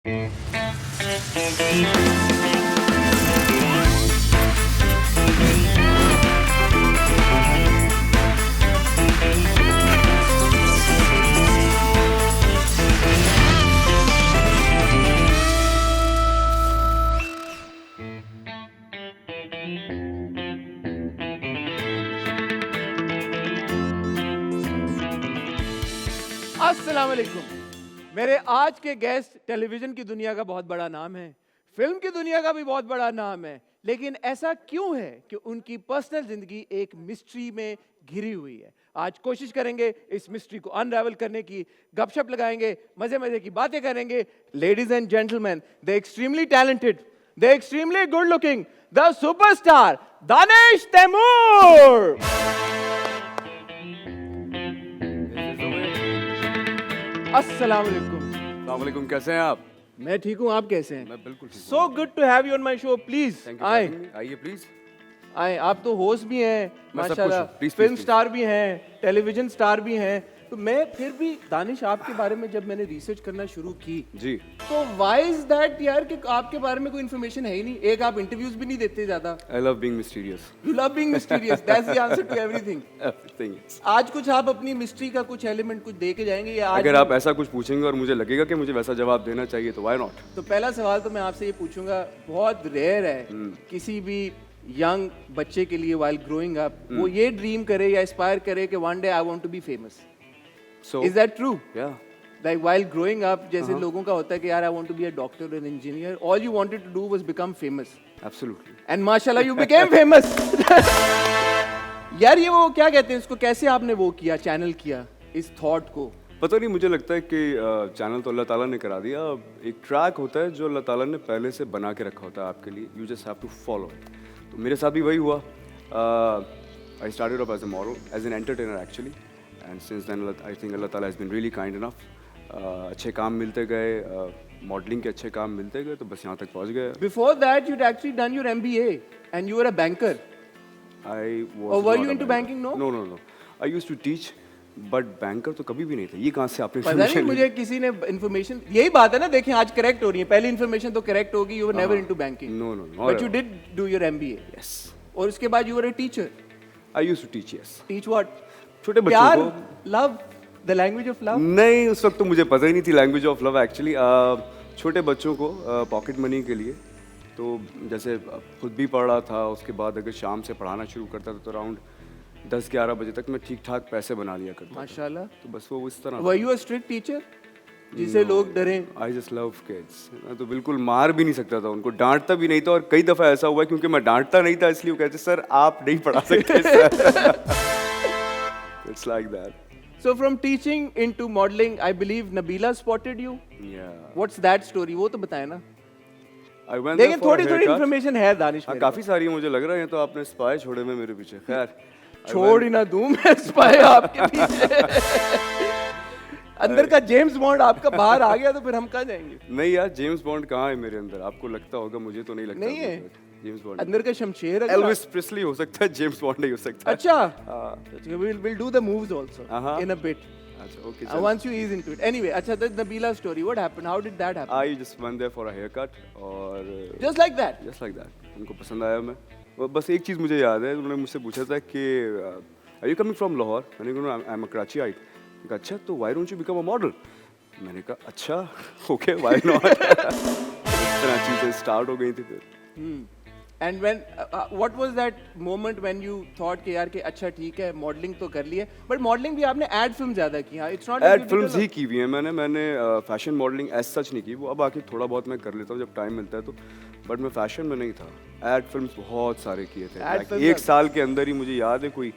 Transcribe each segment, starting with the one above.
अस्सलाम वालेकुम। मेरे आज के गेस्ट टेलीविजन की दुनिया का बहुत बड़ा नाम है, फिल्म की दुनिया का भी बहुत बड़ा नाम है, लेकिन ऐसा क्यों है कि उनकी पर्सनल जिंदगी एक मिस्ट्री में घिरी हुई है। आज कोशिश करेंगे इस मिस्ट्री को अनरावल करने की, गपशप लगाएंगे, मजे मजे की बातें करेंगे। Ladies and gentleman, the extremely talented, the extremely good looking, the superstar Danish Taimur. अस्सलाम वालेकुम। कैसे हैं आप? मैं ठीक हूँ, आप कैसे हैं? मैं बिल्कुल ठीक हूँ। So good to have you on my show. Please आए आइए प्लीज। आए, आप तो होस्ट भी हैं मैं सब कुछ माशाल्लाह, हूँ। Please, फिल्म please, स्टार भी हैं, टेलीविजन स्टार भी हैं। तो मैं फिर भी दानिश आपके बारे में जब मैंने रिसर्च करना शुरू की जी। तो व्हाई इज दैट यार कि आपके बारे में कोई इन्फॉर्मेशन है ही नहीं। एक, आप इंटरव्यूज भी नहीं देते ज्यादा। I love being mysterious. You love being mysterious, that's the answer to everything. Everything. आज कुछ आप अपनी मिस्ट्री का कुछ एलिमेंट कुछ दे के जाएंगे या आज अगर आप ऐसा कुछ पूछेंगे और मुझे लगेगा कि मुझे वैसा जवाब देना चाहिए तो व्हाई नॉट। तो पहला सवाल तो मैं आपसे ये पूछूंगा, बहुत रेयर है किसी भी यंग बच्चे के लिए वाइल ग्रोइंग अप वो ये ड्रीम करे या एस्पायर करे कि one day I want to be famous. So is that true? या लाइक वाइल ग्रोइंग अप जैसे लोगों का होता है कि यार I want to be a doctor and engineer, all you wanted to do was become famous absolutely. And माशाल्लाह you became famous. यार ये वो क्या कहते हैं इसको, कैसे आपने वो किया, चैनल किया इस थॉट को? पता नहीं, मुझे लगता है कि चैनल तो अल्लाह ताला ने करा दिया। एक ट्रैक होता है जो अल्लाह ताला ने पहले से बना के रखा होता है आपके लिए, you just have to follow it. तो मेरे साथ भी वही हुआ। I started off as a model, as an entertainer actually, and since then I think अल्लाह ताला has been really kind enough. अच्छे काम मिलते गए, मॉडलिंग के अच्छे काम मिलते गए, तो बस यहाँ तक पहुँच गए। Before that you'd actually done your MBA and you were a banker. I Or were you into banking? No? No no no. I used to teach, but banker तो कभी भी नहीं था। ये कहाँ से आपने पता नहीं, information ली? मुझे किसी ने इन्फॉर्मेशन, यही बात है ना, देखें आज करेक्ट हो रही है, पहली इन्फॉर्मेशन तो करेक्ट होगी, you were never into banking. No, no, not but at you all. Did do your MBA Yes, और उसके बाद you were a teacher. I used to teach. Yes. Teach what? छोटे प्यार, बच्चों को love, the language of love. नहीं, उस वक्त तो मुझे पता ही नहीं थी लैंग्वेज ऑफ लव एक्चुअली। छोटे बच्चों को पॉकेट मनी के लिए, तो जैसे खुद भी पढ़ रहा था, उसके बाद अगर शाम से पढ़ाना शुरू करता था तो अराउंड 10-11 बजे तक मैं ठीक ठाक पैसे बना लिया करता था। माशाल्लाह। तो बस वो इस तरह। Were you a strict teacher जिसे लोग डरें? I just love kids. मैं तो बिल्कुल मार भी नहीं सकता था उनको, डांटता भी नहीं था। और कई दफ़ा ऐसा हुआ क्योंकि मैं डांटता नहीं था इसलिए वो कहते सर आप नहीं पढ़ा सकते sir. It's like that. So from teaching into modeling, I believe Nabila spotted you. Yeah. What's that story? वो तो बताए ना। I went there लेकिन for a थोड़ी थोड़ी haircut. इन्फॉर्मेशन है दानिश हाँ, मेरे काफी सारी है मुझे लग रहा है। तो आपने स्पाई छोड़े में मेरे पीछे। खैर पास। छोड़ ही ना दूं मैं स्पाई आपके पीछे। अंदर का जेम्स बॉन्ड आपका बाहर आ गया तो फिर हम कहाँ जाएंगे? नहीं यार, जेम्स बॉन्ड कहाँ है मेरे अंदर? आपको लगता होगा, मुझे तो नहीं लगता। नहीं है? जेम्स बॉन्ड अंदर का शमशेर है। एल्विस प्रिस्ली हो सकता है, जेम्स बॉन्ड नहीं हो सकता। अच्छा, we'll do the moves also in a bit. अच्छा okay. Once you ease into it. Anyway, अच्छा, the Nabila story. What happened? How did that happen? I just went there for a haircut और Just like that. Just like that उनको पसंद आया मैं। और बस एक चीज़ मुझे याद है, उन्होंने मुझसे पूछा था कि are you coming from Lahore? मैंने कहा आई एम अ कराचीआइट। कहा अच्छा, तो why don't you become a model? मैंने कहा अच्छा ओके व्हाई नॉट। इस तरह चीज़ें स्टार्ट हो गई थी फिर। And when what was that moment when you thought कि यार कि अच्छा ठीक है मॉडलिंग तो कर ली है, बट मॉडलिंग भी आपने एड फिल्म ज्यादा की। हाँ, इट्स नॉट एड फिल्म्स ही की हुई हैं मैंने फैशन मॉडलिंग एज सच नहीं की। वो अब आके थोड़ा बहुत मैं कर लेता हूँ जब टाइम मिलता है तो, बट मैं फैशन में नहीं था। एड फिल्म्स बहुत सारे किए थे। Ad Like, films एक साल के अंदर ही मुझे याद है कोई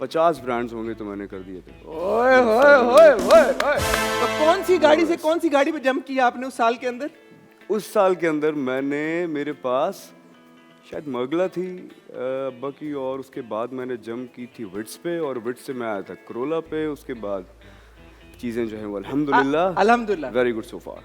50 ब्रांड्स होंगे तो मैंने कर दिए थे। ओए ओए ओए ओए ओए। तो कौन सी गाड़ी से कौन सी गाड़ी पे जंप किया आपने उस साल के अंदर? उस साल के अंदर मैंने, मेरे पास शायद मर्गला थी अब्बा की, और उसके बाद मैंने जंप की थी विट्स पे, और विट्स से मैं आया था करोला पे। उसके बाद चीज़ें जो हैं वो अल्हम्दुलिल्लाह वेरी गुड सो फार।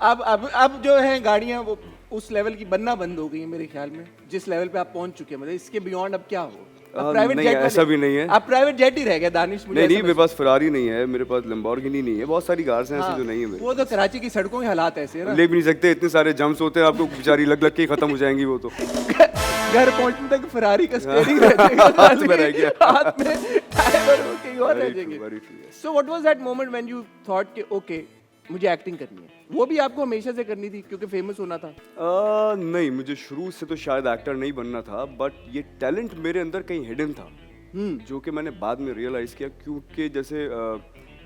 अब जो है गाड़ियाँ वो उस लेवल की बनना बंद हो गई है मेरे ख्याल में, जिस लेवल पे आप पहुंच चुके हैं। मतलब इसके बियॉन्ड अब क्या हो? प्राइवेट नहीं, जेट ऐसा भी नहीं है। आप प्राइवेट जेट ही रह गए दानिश, मुझे नहीं ऐसा मेरे पास फरारी नहीं है, मेरे पास लंबोर्गिनी नहीं है, बहुत सारी कार्स हैं हाँ, ऐसी जो नहीं है मेरे वो तो कराची की सड़कों के हालात ऐसे है ना। ले भी नहीं सकते, इतने सारे जम्प्स होते हैं, आपको बेचारी लग लग के ही खत्म हो जाएंगी वो तो। घर पहुंचने तक फरारी का स्टीयरिंग रह जाएगा, हाथ में रह गया। हाथ में टायर और वो कहीं और रह Very true, जाएंगे। very true, yes. So what was that moment when you thought कि ओके मुझे एक्टिंग करनी है? वो भी आपको हमेशा से करनी थी क्योंकि फेमस होना था? नहीं, मुझे शुरू से तो शायद एक्टर नहीं बनना था, बट ये टैलेंट मेरे अंदर कहीं हिडन था, जो कि मैंने बाद में रियलाइज़ किया, क्योंकि जैसे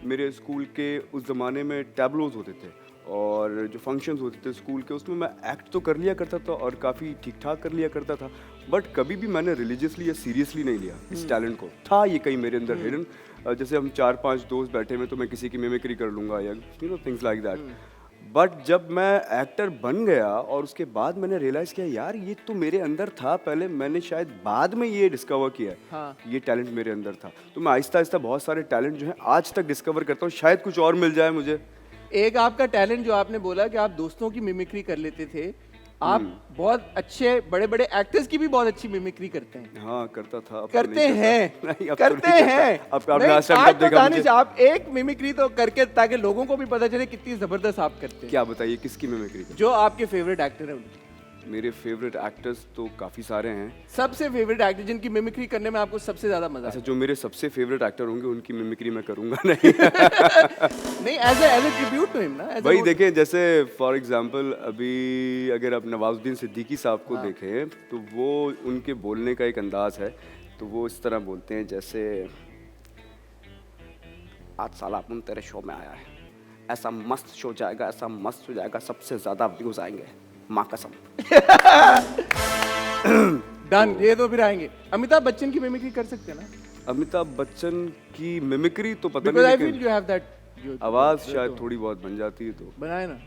मेरे स्कूल के उस ज़माने में टैबलोज होते थे और जो फंक्शंस होते थे स्कूल के, उसमें मैं एक्ट तो कर लिया करता था और काफ़ी ठीक ठाक कर लिया करता था, बट कभी भी मैंने रिलीजियसली या सीरियसली नहीं लिया इस टैलेंट को। था ये कहीं मेरे अंदर हिडन, जैसे हम 4-5 दोस्त बैठे में तो मैं किसी की मिमिक्री कर लूँगा या थिंग्स लाइक दैट। बट जब मैं एक्टर बन गया और उसके बाद मैंने रियलाइज़ किया यार ये तो मेरे अंदर था पहले, मैंने शायद बाद में ये डिस्कवर किया हाँ। ये टैलेंट मेरे अंदर था। तो मैं आहिस्ता आहिस्ता बहुत सारे टैलेंट जो हैं आज तक डिस्कवर करता हूँ, शायद कुछ और मिल जाए मुझे। एक आपका टैलेंट जो आपने बोला कि आप दोस्तों की मिमिक्री कर लेते थे, आप बहुत अच्छे बड़े बड़े एक्टर्स की भी बहुत अच्छी मिमिक्री करते हैं। हाँ करता था, अब तो करते नहीं करता। हैं नहीं, अब तो करते नहीं करता। हैं। अब आपने नहीं, लास्ट टाइम आज कब तो देखा दानिश मुझे? आप एक मिमिक्री तो करके ताकि लोगों को भी पता चले कितनी जबरदस्त आप करते हैं। क्या बताइए किसकी मिमिक्री? जो आपके फेवरेट एक्टर हैं उनकी। मेरे फेवरेट एक्टर्स तो काफ़ी सारे हैं। सबसे फेवरेट एक्टर जिनकी मिमिक्री करने में आपको सबसे ज्यादा मजा अच्छा, आता जो मेरे सबसे फेवरेट एक्टर होंगे उनकी मिमिक्री मैं करूंगा नहीं। है? नहीं, as a tribute to him ना, as a वही वो- देखें, जैसे फॉर एग्जांपल अभी अगर आप नवाजुद्दीन सिद्दीकी साहब को देखें तो वो उनके बोलने का एक अंदाज है, तो वो इस तरह बोलते हैं जैसे आज साला अपन तेरे शो में आया है, ऐसा मस्त शो जाएगा, ऐसा मस्त हो जाएगा, सबसे ज़्यादा व्यूज़ आएंगे, माँ कसम। डन, ये तो फिर आएंगे। अमिताभ बच्चन की मिमिक्री कर सकते हैं ना? अमिताभ बच्चन की मिमिक्री तो पता बिकॉज आई नहीं, फील लेकिन यू हैव दैट आवाज़ शायद थोड़ी बहुत बन जाती है। तो बनाए ना।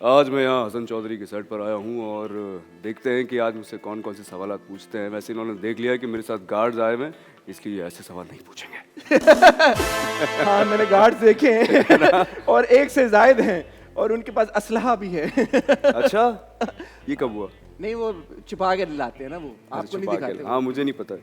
आज मैं यहाँ हसन चौधरी के सेट पर आया हूँ और देखते हैं कि आज मुझसे कौन कौन से सवाल पूछते हैं। वैसे इन्होंने देख लिया कि मेरे साथ गार्ड्स आए हैं, इसलिए ऐसे सवाल नहीं पूछेंगे। हाँ, मैंने गार्ड्स देखे हैं और एक से जायद हैं और उनके पास असलहा भी है। अच्छा, ये कब हुआ? नहीं, वो छुपा के लाते हैं ना, वो आपको नहीं छुपा के? दिखाते। हाँ, मुझे नहीं पता।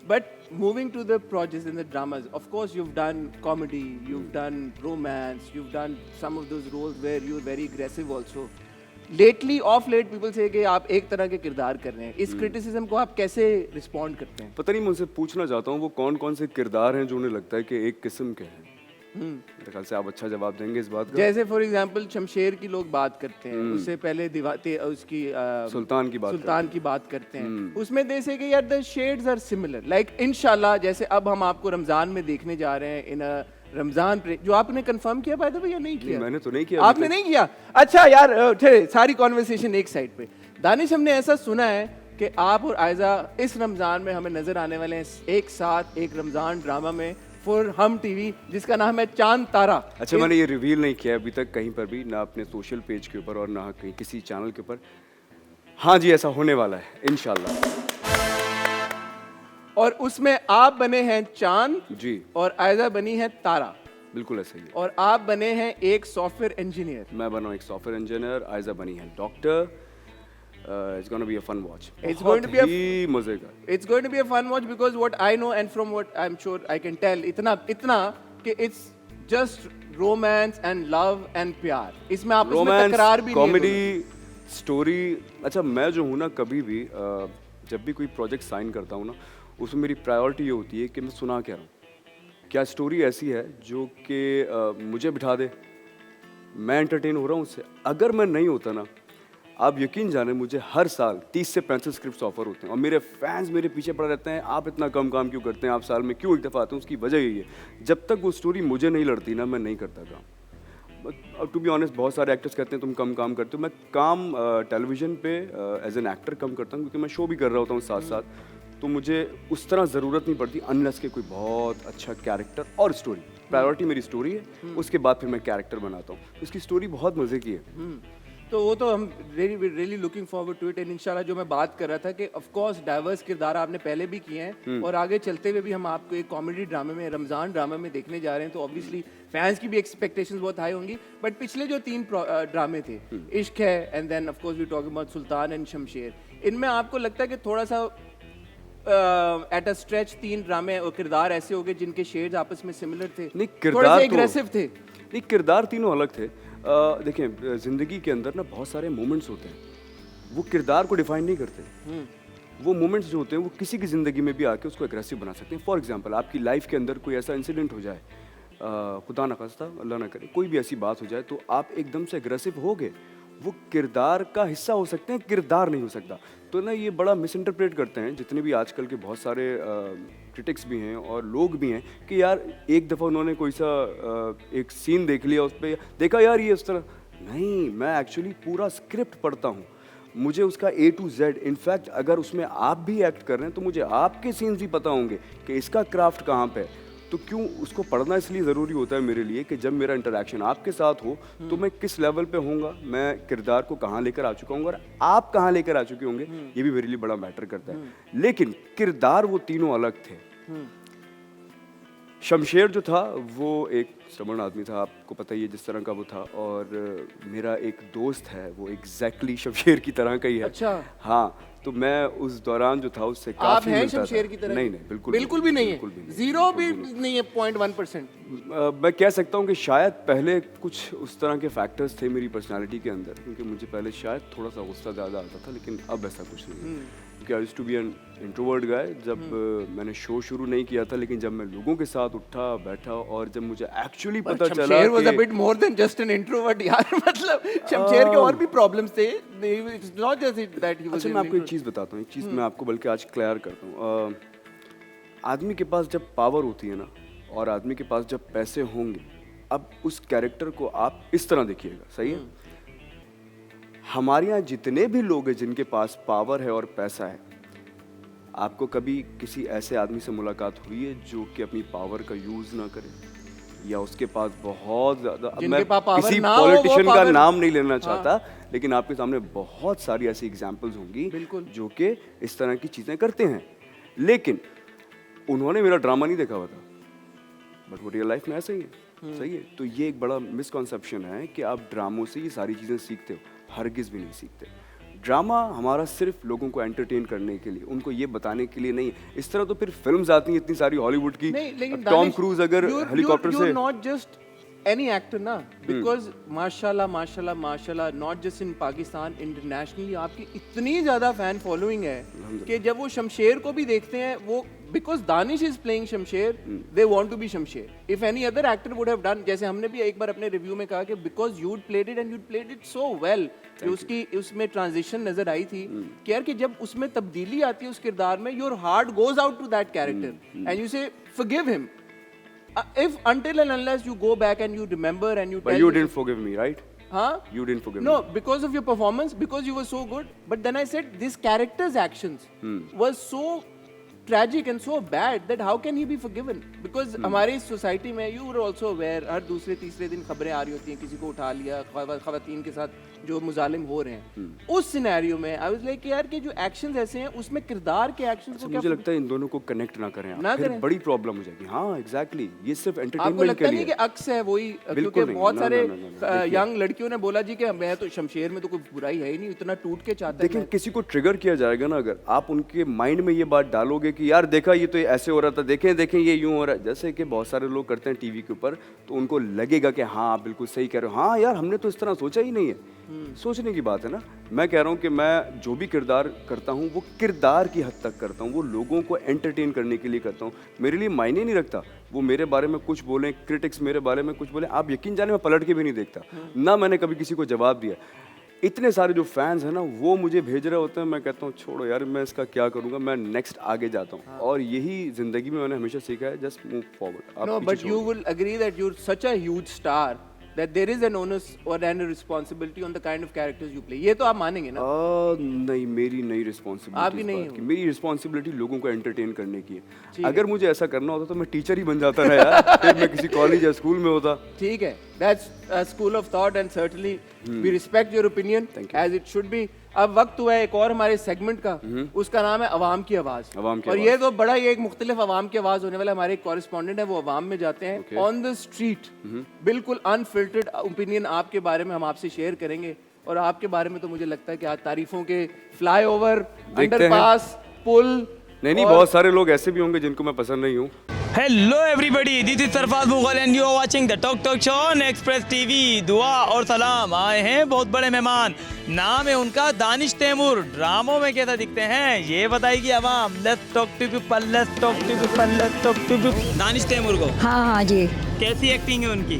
But moving to the projects and the dramas, of course you've done comedy, you've done romance, you've done some of those roles where you're very aggressive also. Lately, off late, people say कि आप एक तरह के किरदार कर रहे हैं। इस criticism को आप कैसे respond करते हैं? पता नहीं, मुझसे पूछना चाहता हूँ वो कौन कौन से किरदार हैं जो उन्हें लगता है कि एक किस्म के हैं। मेरे ख्याल से आप अच्छा जवाब देंगे इस बात का। जैसे फॉर एग्जांपल शमशेर की लोग बात करते हैं, उससे पहले उसकी सुल्तान की बात करते हैं। उसमें दे से कि यार the shades are similar, like इंशाल्लाह जैसे अब हम आपको रमजान में देखने जा रहे हैं इन रमजान जो आपने कंफर्म किया बाय द वे या नहीं किया? मैंने तो नहीं किया। आपने नहीं किया? अच्छा यार, सारी कॉन्वर्सेशन एक साइड पे। दानिश, हमने ऐसा सुना है कि आप और आयजा इस रमजान में हमें नजर आने वाले हैं एक साथ एक रमजान ड्रामा में फॉर हम टीवी, जिसका नाम है चांद तारा। अच्छा, मैंने ये रिवील नहीं किया अभी तक कहीं पर भी, ना अपने सोशल पेज के ऊपर और ना कहीं किसी चैनल के ऊपर। हाँ जी, ऐसा होने वाला है इंशाल्लाह। और उसमें आप बने हैं चांद जी, और आयजा बनी है तारा, बिल्कुल ऐसा ही है। और आप बने हैं एक सॉफ्टवेयर इंजीनियर। मैं बना एक सॉफ्टवेयर इंजीनियर, आयजा बनी है doctor. It's going to be a fun watch. It's going to be ही मजे का। It's going to be a fun watch because what I know and from what I'm sure I can tell, इतना कि it's just romance and love and प्यार। इसमें आपस में तकरार भी नहीं है। Comedy, story. अच्छा, मैं जो हूँ ना, कभी भी जब भी कोई प्रोजेक्ट साइन करता हूँ ना, उसमें मेरी प्रायोरिटी ये होती है कि मैं सुना क्या रहा हूँ, क्या स्टोरी ऐसी है जो कि मुझे बिठा दे, मैं एंटरटेन हो रहा हूँ उससे। अगर मैं नहीं होता ना, आप यकीन जाने मुझे हर साल 30 से 35 स्क्रिप्ट्स ऑफर होते हैं और मेरे फैंस मेरे पीछे पड़े रहते हैं, आप इतना कम काम क्यों करते हैं, आप साल में क्यों एक दफ़ा आते हैं। उसकी वजह यही है, जब तक वो स्टोरी मुझे नहीं लड़ती ना, मैं नहीं करता काम। टू बी ऑनेस्ट, बहुत सारे एक्टर्स कहते हैं तुम कम काम करते हो। मैं काम टेलीविज़न पे एज एन एक्टर कम करता हूँ, क्योंकि मैं शो भी कर रहा होता हूँ साथ साथ, तो मुझे उस तरह ज़रूरत नहीं पड़ती अनलेस के कोई बहुत अच्छा कैरेक्टर और स्टोरी। प्रायोरिटी मेरी स्टोरी है, उसके बाद फिर मैं कैरेक्टर बनाता हूँ। इसकी स्टोरी बहुत मज़े की है। तो वो तो हम really looking forward to it. And इंशाल्लाह, जो मैं बात कर रहा था कि ऑफ कोर्स डाइवर्स किरदार आपने पहले भी किए हैं और आगे चलते हुए भी हम आपको एक कॉमेडी ड्रामे में, रमजान ड्रामे में देखने जा रहे हैं, तो ऑब्वियसली फैंस की भी एक्सपेक्टेशंस बहुत हाई होंगी। बट पिछले जो 3 ड्रामे थे, Ishq Hai and then of course we talk about Sultan and Shamsher, इनमें आपको लगता है कि थोड़ा सा एट अ स्ट्रेच 3 ड्रामे और किरदार ऐसे हो गए जिनके शेड्स आपस में सिमिलर थे, नहीं थोड़े किरदार से तो एग्रेसिव थे। नहीं किरदार तीनों अलग थे। देखें जिंदगी के अंदर ना बहुत सारे मोमेंट्स होते हैं, वो किरदार को डिफाइन नहीं करते। वो मोमेंट्स जो होते हैं वो किसी की ज़िंदगी में भी आके उसको एग्रेसिव बना सकते हैं। फॉर एग्जांपल आपकी लाइफ के अंदर कोई ऐसा इंसिडेंट हो जाए, खुदा न खास्ता अल्लाह ना करे, कोई भी ऐसी बात हो जाए तो आप एकदम से एग्रेसिव हो गए, वो किरदार का हिस्सा हो सकते हैं, किरदार नहीं हो सकता। तो ना ये बड़ा मिस इंटरप्रेट करते हैं जितने भी आजकल के बहुत सारे क्रिटिक्स भी हैं और लोग भी हैं कि यार एक दफ़ा उन्होंने कोई सा एक सीन देख लिया, उस पर देखा यार ये उस तरह नहीं। मैं एक्चुअली पूरा स्क्रिप्ट पढ़ता हूँ, मुझे उसका A to Z, इनफैक्ट अगर उसमें आप भी एक्ट कर रहे हैं तो मुझे आपके सीन्स भी पता होंगे कि इसका क्राफ्ट कहाँ पे है। तो क्यों उसको पढ़ना इसलिए ज़रूरी होता है मेरे लिए कि जब मेरा इंटरेक्शन आपके साथ हो तो मैं किस लेवल पे होऊंगा, मैं किरदार को कहाँ लेकर आ चुका हूँ और आप कहाँ लेकर आ चुके होंगे, ये भी मेरे लिए बड़ा मैटर करता है। लेकिन किरदार वो तीनों अलग थे। शमशेर जो था वो एक स्टबर्न आदमी था, आपको पता ही है जिस तरह का वो था, और मेरा एक दोस्त है वो एग्जैक्टली शमशेर की तरह का ही है। अच्छा। हाँ, तो मैं उस दौरान जो था उससे आप काफी हैं मिलता शमशेर था। की तरह? नहीं नहीं, बिल्कुल बिल्कुल भी नहीं बिल्कुल है, जीरो भी नहीं है, 0.1%। मैं कह सकता हूँ कि शायद पहले कुछ उस तरह के फैक्टर्स थे मेरी पर्सनालिटी के अंदर, क्योंकि मुझे पहले शायद थोड़ा सा गुस्सा ज़्यादा आता था, लेकिन अब ऐसा कुछ नहीं है। क्योंकि I used to be an introvert guy जब मैंने शो शुरू नहीं किया था, लेकिन जब मैं लोगों के साथ उठा बैठा और जब मुझे एक्चुअली पता चला शमशेर वाज अ कि bit more than just an introvert यार। मतलब शमशेर के और भी प्रॉब्लम्स थे, it's not just that he was. अच्छा, मैं आपको एक चीज़ बताता हूँ, एक चीज़ मैं आपको बल्कि आज क्लियर करता हूँ। आदमी के पास जब पावर होती है ना, और आदमी के पास जब पैसे होंगे, अब उस कैरेक्टर को आप इस तरह देखिएगा, सही है। हमारे यहाँ जितने भी लोग हैं जिनके पास पावर है और पैसा है, आपको कभी किसी ऐसे आदमी से मुलाकात हुई है जो कि अपनी पावर का यूज़ ना करे, या उसके पास बहुत ज़्यादा, अब मैं किसी पॉलिटिशियन का नाम नहीं लेना चाहता, लेकिन आपके सामने बहुत सारी ऐसी एग्जांपल्स होंगी जो कि इस तरह की चीज़ें करते हैं, लेकिन उन्होंने मेरा ड्रामा नहीं देखा हुआ था, बट वो रियल लाइफ में ऐसा ही है। सही है। तो ये एक बड़ा मिसकॉन्सेप्शन है कि आप ड्रामों से ये सारी चीज़ें सीखते हो, हरगिज़ भी नहीं सीखते। ड्रामा हमारा सिर्फ लोगों को एंटरटेन करने के लिए, उनको ये बताने के लिए नहीं है। इस तरह तो फिर फिल्म्स आती हैं इतनी सारी हॉलीवुड की, टॉम क्रूज अगर हेलीकॉप्टर से, नॉट जस्ट any actor ना, because माशाल्लाह माशाल्लाह माशाल्लाह, not just in Pakistan, internationally आपकी इतनी ज़्यादा फैन फॉलोइंग है कि जब वो शमशेर को भी देखते हैं, वो because Danish is playing Shamsher, they want to be Shamsher. If any other actor would have done, जैसे हमने भी एक बार अपने रिव्यू में कहा कि because you'd played it and you'd played it so well, उसकी उसमें ट्रांजिशन नजर आई थी कि यार कि जब उसमें तब्दीली आती है उस किरदार में, your heart goes out to that character and you say forgive him. If until and unless you go back and you remember and you tell, but you didn't forgive me, right? Huh? You didn't forgive me. No, because of your performance, because you were so good. But then I said this character's actions was so tragic and so bad that how can he be forgiven? Because हमारे इस society में, you were also aware, हर दूसरे तीसरे दिन खबरें आ रही होती हैं, किसी को उठा लिया, खवातीन के साथ जो मुजालिम हो रहे हैं। उस सिनेरियो में आई वाज लाइक यार कि जो एक्शंस ऐसे हैं उसमें किरदार के एक्शंस को क्या, मुझे लगता है इन दोनों को कनेक्ट ना करें, ना फिर करें, बड़ी प्रॉब्लम हो जाएगी। हाँ एग्जैक्टली, ये सिर्फ आपको एंटरटेनमेंट लगता के नहीं लिए कि अक्स है वही, क्योंकि बहुत सारे यंग लड़कियों ने बोला जी कि मैं तो शमशेर में तो कोई बुराई है ही नहीं, इतना टूट के चाहता है। लेकिन किसी को ट्रिगर किया जाएगा ना, अगर आप उनके माइंड में ये बात डालोगे कि यार देखा ये तो ऐसे हो रहा था, देखें देखें ये यूं हो रहा है, जैसे कि बहुत सारे लोग करते हैं टीवी के ऊपर, तो उनको लगेगा कि हाँ आप बिल्कुल सही कह रहे हो, हाँ यार हमने तो इस तरह सोचा ही नहीं है। सोचने की बात है ना। मैं कह रहा हूँ कि मैं जो भी किरदार करता हूँ वो किरदार की हद तक करता हूँ, वो लोगों को एंटरटेन करने के लिए करता हूँ। मेरे लिए मायने नहीं रखता वो मेरे बारे में कुछ बोलें, क्रिटिक्स मेरे बारे में कुछ बोलें, आप यकीन जाने मैं पलट के भी नहीं देखता, ना मैंने कभी किसी को जवाब दिया। इतने सारे जो फैंस हैं ना वो मुझे भेज रहे होते हैं, मैं कहता हूँ छोड़ो यार मैं इसका क्या करूँगा, मैं नेक्स्ट आगे जाता हूँ। और यही जिंदगी में मैंने हमेशा सीखा है, just move forward. No but you will agree that you are such a huge star that there is an onus or an responsibility on the kind of characters you play. ये तो आप मानेंगे ना? नहीं, मेरी नई रिस्पॉन्सिबिलिटी, आपकी नहीं है। मेरी रिस्पॉन्सिबिलिटी लोगों को एंटरटेन करने की है। अगर मुझे ऐसा करना होता तो मैं टीचर ही बन जाता ना यार, फिर मैं किसी कॉलेज या स्कूल में होता। ठीक है, that's a school of thought and certainly we respect your opinion as it should be. अब वक्त हुआ है एक और हमारे सेगमेंट का, उसका नाम है अवाम की आवाज। और ये तो बड़ा ही एक मुख्तलिफ अवाम की आवाज होने वाला। हमारे एक कॉरेस्पॉन्डेंट है, वो अवाम में जाते हैं ऑन द स्ट्रीट, बिल्कुल अनफिल्टर्ड ओपिनियन आपके बारे में हम आपसे शेयर करेंगे। और आपके बारे में तो मुझे लगता है कि आज तारीफों के फ्लाईओवर, अंडरपास, पुल, नहीं, बहुत सारे लोग ऐसे भी होंगे जिनको मैं पसंद नहीं हूँ। Hello everybody, this is Sarfaraz Mughal and you are watching the talk show on Express TV. दुआ और सलाम। आए हैं बहुत बड़े मेहमान, नाम है उनका दानिश तैमूर। ड्रामों में कैसा दिखते हैं ये बताएगी आवाम। Let's talk to people, let's talk to people, let's talk to people. Danish Taimoor को हाँ हाँ जी, कैसी एक्टिंग है उनकी?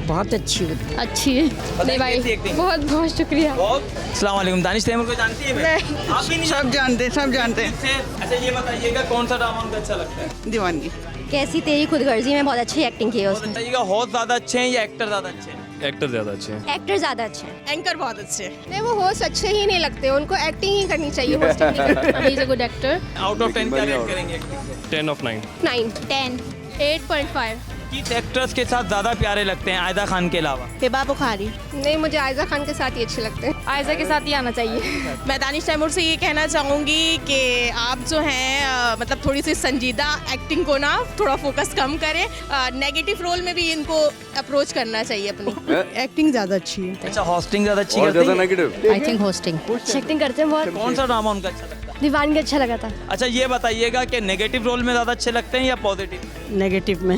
बहुत अच्छी होती। अच्छी है। नहीं भाई, कैसी एक्टिंग? बहुत बहुत शुक्रिया। अस्सलाम वालेकुम। दानिश तैमूर को जानती है? नहीं, आप भी नहीं सब जानते हैं। जानते? अच्छा ये बताइएगा कौन सा ड्रामा उनका अच्छा लगता है? दीवानगी। कैसी तेरी खुदगर्जी में बहुत अच्छी एक्टिंग की है बहुत उसने। बताइएगा, होस्ट ज्यादा अच्छे हैं या एक्टर ज्यादा अच्छे हैं? एक्टर ज़्यादा अच्छे हैं। एक्टर ज्यादा अच्छे हैं। एंकर बहुत अच्छे हैं। नहीं, वो होस्ट अच्छे ही नहीं लगते, उनको एक्टिंग ही करनी चाहिए। होस्टिंग नहीं करते। He is a good actor. Out of 10 क्या रेट करेंगे एक्टिंग को? 10 of 9। 9 10 8.5। किस एक्ट्रेस के साथ ज्यादा प्यारे लगते हैं आयदा खान के अलावा? हिबा बुखारी। नहीं, मुझे आयजा खान के साथ ही अच्छे लगते हैं। आयजा के साथ ही आना चाहिए। मैं दानिश तैमूर से ये कहना चाहूँगी कि आप जो हैं मतलब थोड़ी सी संजीदा एक्टिंग को ना थोड़ा फोकस कम करें। नेगेटिव रोल में भी इनको अप्रोच करना चाहिए अपनी। एक्टिंग ज़्यादा अच्छी है। अच्छा, होस्टिंग ज्यादा अच्छी और करते ज़्यादा हैं? Negative. I think hosting. Acting करते हैं बहुत। कौन सा ड्रामा उनका अच्छा लगता है? दीवानगी अच्छा लगा था। अच्छा ये बताइएगा कि नेगेटिव रोल में ज्यादा अच्छे लगते हैं या पॉजिटिव? नेगेटिव में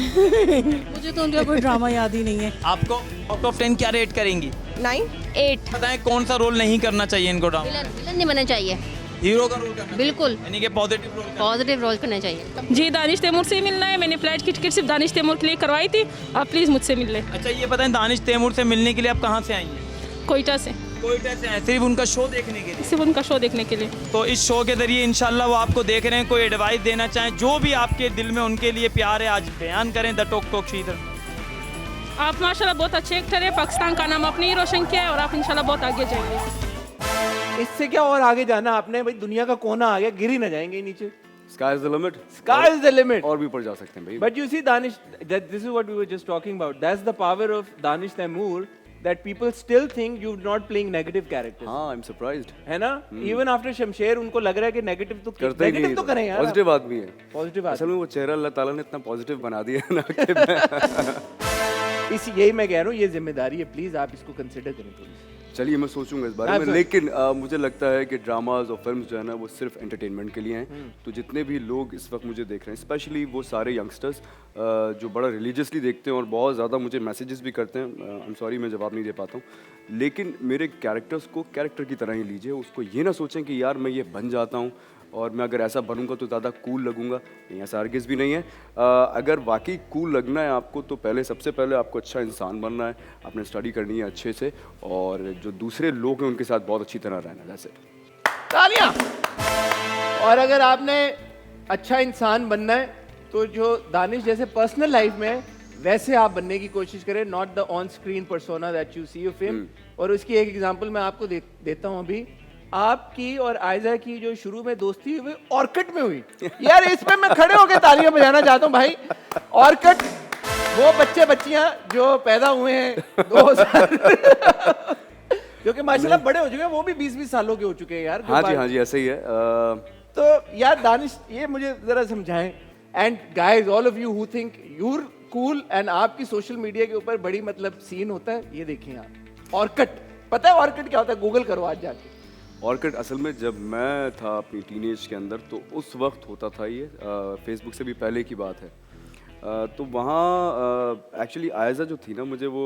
मुझे तो उनका कोई ड्रामा याद ही नहीं है। आपको आउट ऑफ 10 क्या रेट करेंगी? 9 8। बताएं कौन सा रोल नहीं करना चाहिए इनको ड्रामा? विलन नहीं बनना चाहिए। हीरो का रोल करना बिल्कुल यानी कि पॉजिटिव रोल करना। पॉजिटिव रोल करना चाहिए। जी, दानिश तैमूर से ही मिलना है। मैंने फ्लाइट की टिकट सिर्फ दानिश तैमूर के लिए करवाई थी। आप प्लीज़ मुझसे मिल लें। अच्छा ये बताएं, दानिश तैमूर से मिलने के लिए आप कहाँ से आई हैं? कोयटा से, कोयटा से आए, सिर्फ उनका शो देखने के लिए? सिर्फ उनका शो देखने के लिए। तो इस शो के जरिए इंशाल्लाह वो आपको देख रहे हैं, कोई एडवाइस देना चाहें, जो भी आपके दिल में उनके लिए प्यार है आज बयान करें द टॉक शो इधर। आप माशाल्लाह बहुत अच्छे एक्टर हैं। पाकिस्तान का नाम आपने ही रोशन किया है और आप इंशाल्लाह बहुत आगे जाएंगे। इससे क्या और आगे जाना आपने भाई, दुनिया का कोना आ गया, गिर ही ना जाएंगे नीचे। Sky is the limit। Sky is the limit। और भी ऊपर जा सकते हैं भाई। But you see, Danish, this is what we were just talking about. That's the power of Danish Taimur, that people still think you're not playing negative characters. हाँ, I'm surprised। है ना? Even after शमशेर उनको लग रहा है कि negative तो करते ही नेगेटिव तो करें यार। पॉजिटिव आदमी है। पॉजिटिव असल में वो चेहरा अल्लाह ताला ने इतना पॉजिटिव बना दिया है ना कि मैं इस यही मैं कह रहा हूँ, ये जिम्मेदारी है, प्लीज आप इसको कंसिडर करें थोड़ी। चलिए मैं सोचूंगा इस बारे में। Absolutely। लेकिन मुझे लगता है कि ड्रामाज और फिल्म्स जो है ना वो सिर्फ एंटरटेनमेंट के लिए हैं। तो जितने भी लोग इस वक्त मुझे देख रहे हैं, स्पेशली वो सारे यंगस्टर्स जो बड़ा रिलीजियसली देखते हैं और बहुत ज़्यादा मुझे मैसेजेस भी करते हैं, आई एम सॉरी मैं जवाब नहीं दे पाता हूँ, लेकिन मेरे कैरेक्टर्स को कैरेक्टर की तरह ही लीजिए। उसको ये ना सोचें कि यार मैं ये बन जाता हूँ और मैं अगर ऐसा बनूंगा तो ज़्यादा कूल लगूंगा। नहीं, ऐसा हरगिज़ भी नहीं है। अगर वाकई कूल लगना है आपको तो सबसे पहले आपको अच्छा इंसान बनना है, आपने स्टडी करनी है अच्छे से, और जो दूसरे लोग हैं उनके साथ बहुत अच्छी तरह रहना है। That's it. तालियां। और अगर आपने अच्छा इंसान बनना है तो जो दानिश जैसे पर्सनल लाइफ में है, वैसे आप बनने की कोशिश करें, not the on screen persona that you see of him. और उसकी एक एग्जांपल मैं आपको देता हूं अभी। आपकी और आयजा की जो शुरू में दोस्ती हुई ऑर्किड में हुई यार, इस पे मैं खड़े होकर तालियां बजाना चाहता हूं भाई। ऑर्किड, वो बच्चे बच्चियां जो पैदा हुए हैं 2000 जो कि माशाल्लाह बड़े हो चुके हैं, वो भी 20-20 सालों के हो चुके हैं यार। हाँ जी ऐसे ही है। तो यार दानिश, ये मुझे जरा समझाएं। And guys, all of you who think you're cool and आपकी सोशल मीडिया के ऊपर बड़ी मतलब सीन होता है, ये देखिए आप। ऑर्किड, पता है ऑर्किड क्या होता है? गूगल करो आज जाके। ऑर्किड असल में जब मैं था अपनी टीनेज के अंदर तो उस वक्त होता था ये, फेसबुक से भी पहले की बात है। तो वहाँ एक्चुअली आयजा जो थी ना, मुझे वो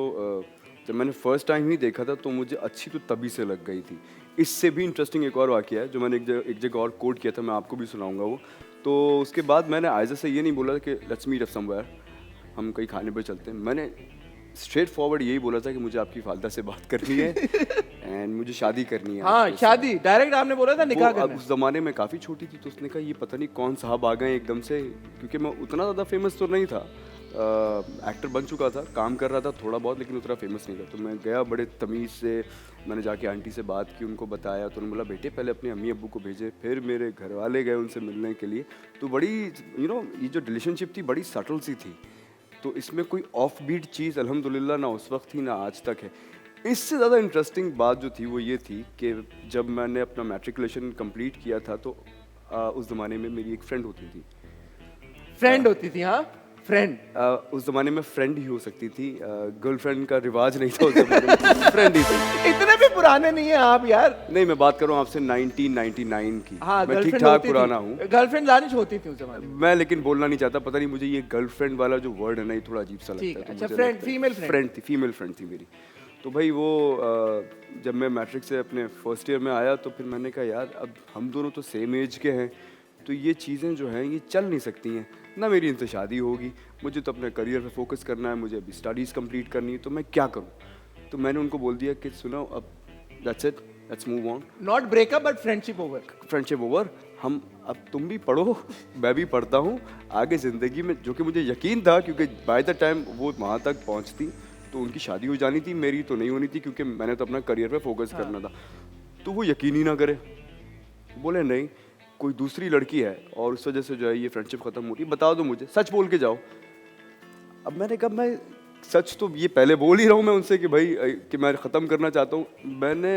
जब मैंने फर्स्ट टाइम ही देखा था तो मुझे अच्छी तो तभी से लग गई थी। इससे भी इंटरेस्टिंग एक और वाक़या है जो मैंने एक जगह और कोट किया था, मैं आपको भी सुनाऊंगा वो। तो उसके बाद मैंने आयजा से ये नहीं बोला कि लेट्स मीट अप समवेयर, हम कहीं खाने पे चलते हैं। मैंने स्ट्रेट फॉरवर्ड यही बोला था कि मुझे आपकी फालदा से बात करनी है एंड मुझे शादी करनी है। हाँ, शादी डायरेक्ट आपने बोला था, निकाह करना। उस ज़माने में काफ़ी छोटी थी तो उसने कहा ये पता नहीं कौन साहब आ गए एकदम से, क्योंकि मैं उतना ज़्यादा फेमस तो नहीं था, एक्टर बन चुका था, काम कर रहा था थोड़ा बहुत, लेकिन उतना फेमस नहीं था। तो मैं गया बड़े तमीज़ से, मैंने जाके आंटी से बात की, उनको बताया, तो उन्होंने बोला बेटे पहले अपने अम्मी अब्बू को भेजे, फिर मेरे घर वाले गए उनसे मिलने के लिए। तो बड़ी ये जो रिलेशनशिप थी बड़ी सटल सी थी। तो इसमें कोई ऑफ बीट चीज़ अल्हम्दुलिल्लाह ना उस वक्त थी ना आज तक है। इससे ज़्यादा इंटरेस्टिंग बात जो थी वो ये थी कि जब मैंने अपना मैट्रिकुलेशन कंप्लीट किया था तो उस ज़माने में मेरी एक फ्रेंड होती थी। फ्रेंड होती थी? हाँ, फ्रेंड। उस ज़माने में फ्रेंड ही हो सकती थी, गर्लफ्रेंड का रिवाज नहीं था उस ज़माने में, फ्रेंड ही थी। इतने भी पुराने नहीं है आप यार। नहीं, मैं बात कर रहा हूँ आपसे 1999 की। हाँ, मैं ठीक गर्लफ्रेंड ठाक होती पुराना थी। हूँ। गर्लफ्रेंड दानिश होती थी उस जमाने में। मैं लेकिन बोलना नहीं चाहता, पता नहीं मुझे ये गर्लफ्रेंड वाला जो वर्ड है ना, ये थोड़ा अजीब सा लगता ठीक है। है, तो अच्छा, मुझे फ्रेंड, लगता है- फीमेल फ्रेंड। फ्रेंड थी, फीमेल फ्रेंड थी मेरी। तो भाई वो जब मैं मैट्रिक से अपने फर्स्ट ईयर में आया तो फिर मैंने कहा यार अब हम दोनों तो सेम एज के हैं, तो ये चीज़ें जो हैं ये चल नहीं सकती हैं ना, मेरी इनसे शादी होगी, मुझे तो अपने करियर पे फोकस करना है, मुझे अभी स्टडीज़ कंप्लीट करनी है, तो मैं क्या करूँ। तो मैंने उनको बोल दिया कि सुनो अब that's it, let's move on, not breakup but friendship over. Friendship over. हम अब तुम भी पढ़ो, मैं भी पढ़ता हूँ, आगे ज़िंदगी में, जो कि मुझे यकीन था क्योंकि बाय द टाइम वो वहाँ तक पहुँचती तो उनकी शादी हो जानी थी, मेरी तो नहीं होनी थी क्योंकि मैंने तो अपना करियर पे फोकस करना था। तो वो यकीन ही ना करे, बोले नहीं कोई दूसरी लड़की है और उस वजह से जो है ये फ्रेंडशिप ख़त्म हो रही, बता दो मुझे, सच बोल के जाओ। अब मैंने कहा मैं सच तो ये पहले बोल ही रहा हूँ मैं उनसे कि भाई कि मैं ख़त्म करना चाहता हूँ। मैंने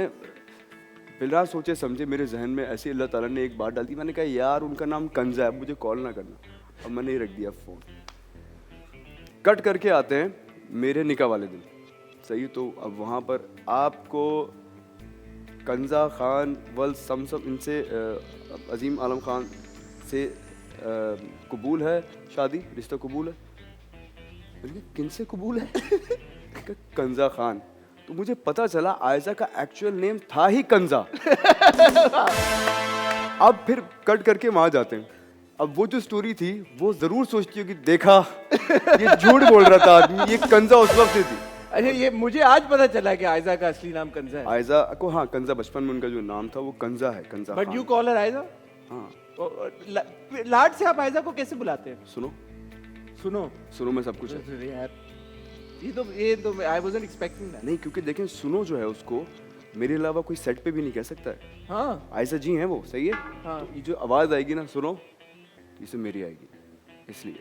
बिना सोचे समझे मेरे जहन में ऐसे अल्लाह ताला ने एक बात डाल दी, मैंने कहा यार उनका नाम कंजा है, मुझे कॉल ना करना। अब मैंने ही रख दिया फ़ोन। कट करके आते हैं मेरे निकाह वाले दिन, सही। तो अब वहाँ पर आपको कंजा खान वल समसम इनसे अजीम आलम खान से कबूल है शादी, रिश्ता कबूल है। किन से कबूल है? कंजा खान। तो मुझे पता चला आयजा का एक्चुअल नेम था ही कंजा। अब फिर कट करके वहां जाते हैं। अब वो जो स्टोरी थी वो जरूर सोचती हो कि देखा ये झूठ बोल रहा था आदमी, ये कंजा उस वक्त से थी। अच्छा, ये मुझे आज पता चला कि आयजा का असली नाम कंजा है। आयजा को हाँ कंजा बचपन में उनका जो नाम था वो कंजा है, Kanza Butt Khan. You call her Ayeza. हाँ लाड से आप आयजा को कैसे बुलाते हैं? सुनो सुनो सुनो में सब कुछ है। अरे यार, ये तो आई वाजंट एक्सपेक्टिंग दैट। नहीं क्योंकि देखें सुनो जो है उसको मेरे अलावा कोई सेट पे भी नहीं कह सकता है। हाँ आयशा जी हैं वो, सही है। हाँ। तो ये जो आवाज़ आएगी ना सुनो, इसे मेरी आएगी, इसलिए।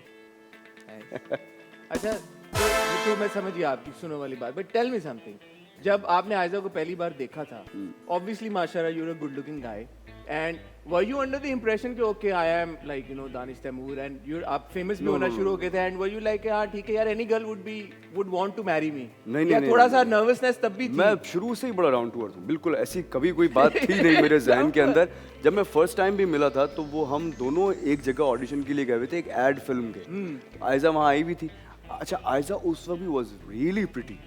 अच्छा, तो मैं समझ गया आपकी सुनो वाली बात, बट टेल मी समथिंग। जब आपने आयजा को पहली बार देखा था, ऑब्वियसली माशाल्लाह you are a good looking guy, and were you under the impression कि okay I am like you know Danish Taimoor and you आप फेमस भी होना शुरू हो गए थे, एंड वर यू लाइक हाँ ठीक है यार any girl would want to marry me? नहीं, थोड़ा सा नर्वसनेस तब भी थी? मैं शुरू से ही बड़ा डाउन टू अर्थ हूँ, बिल्कुल ऐसी कभी कोई बात थी नहीं मेरे जहन के अंदर। जब मैं फर्स्ट टाइम भी मिला था तो वो हम दोनों एक जगह ऑडिशन के लिए गए हुए थे, एक एड फिल्म के। आयजा वहाँ आई भी थी। अच्छा, आयजा उस वक्त भी वॉज रियली प्रिटी,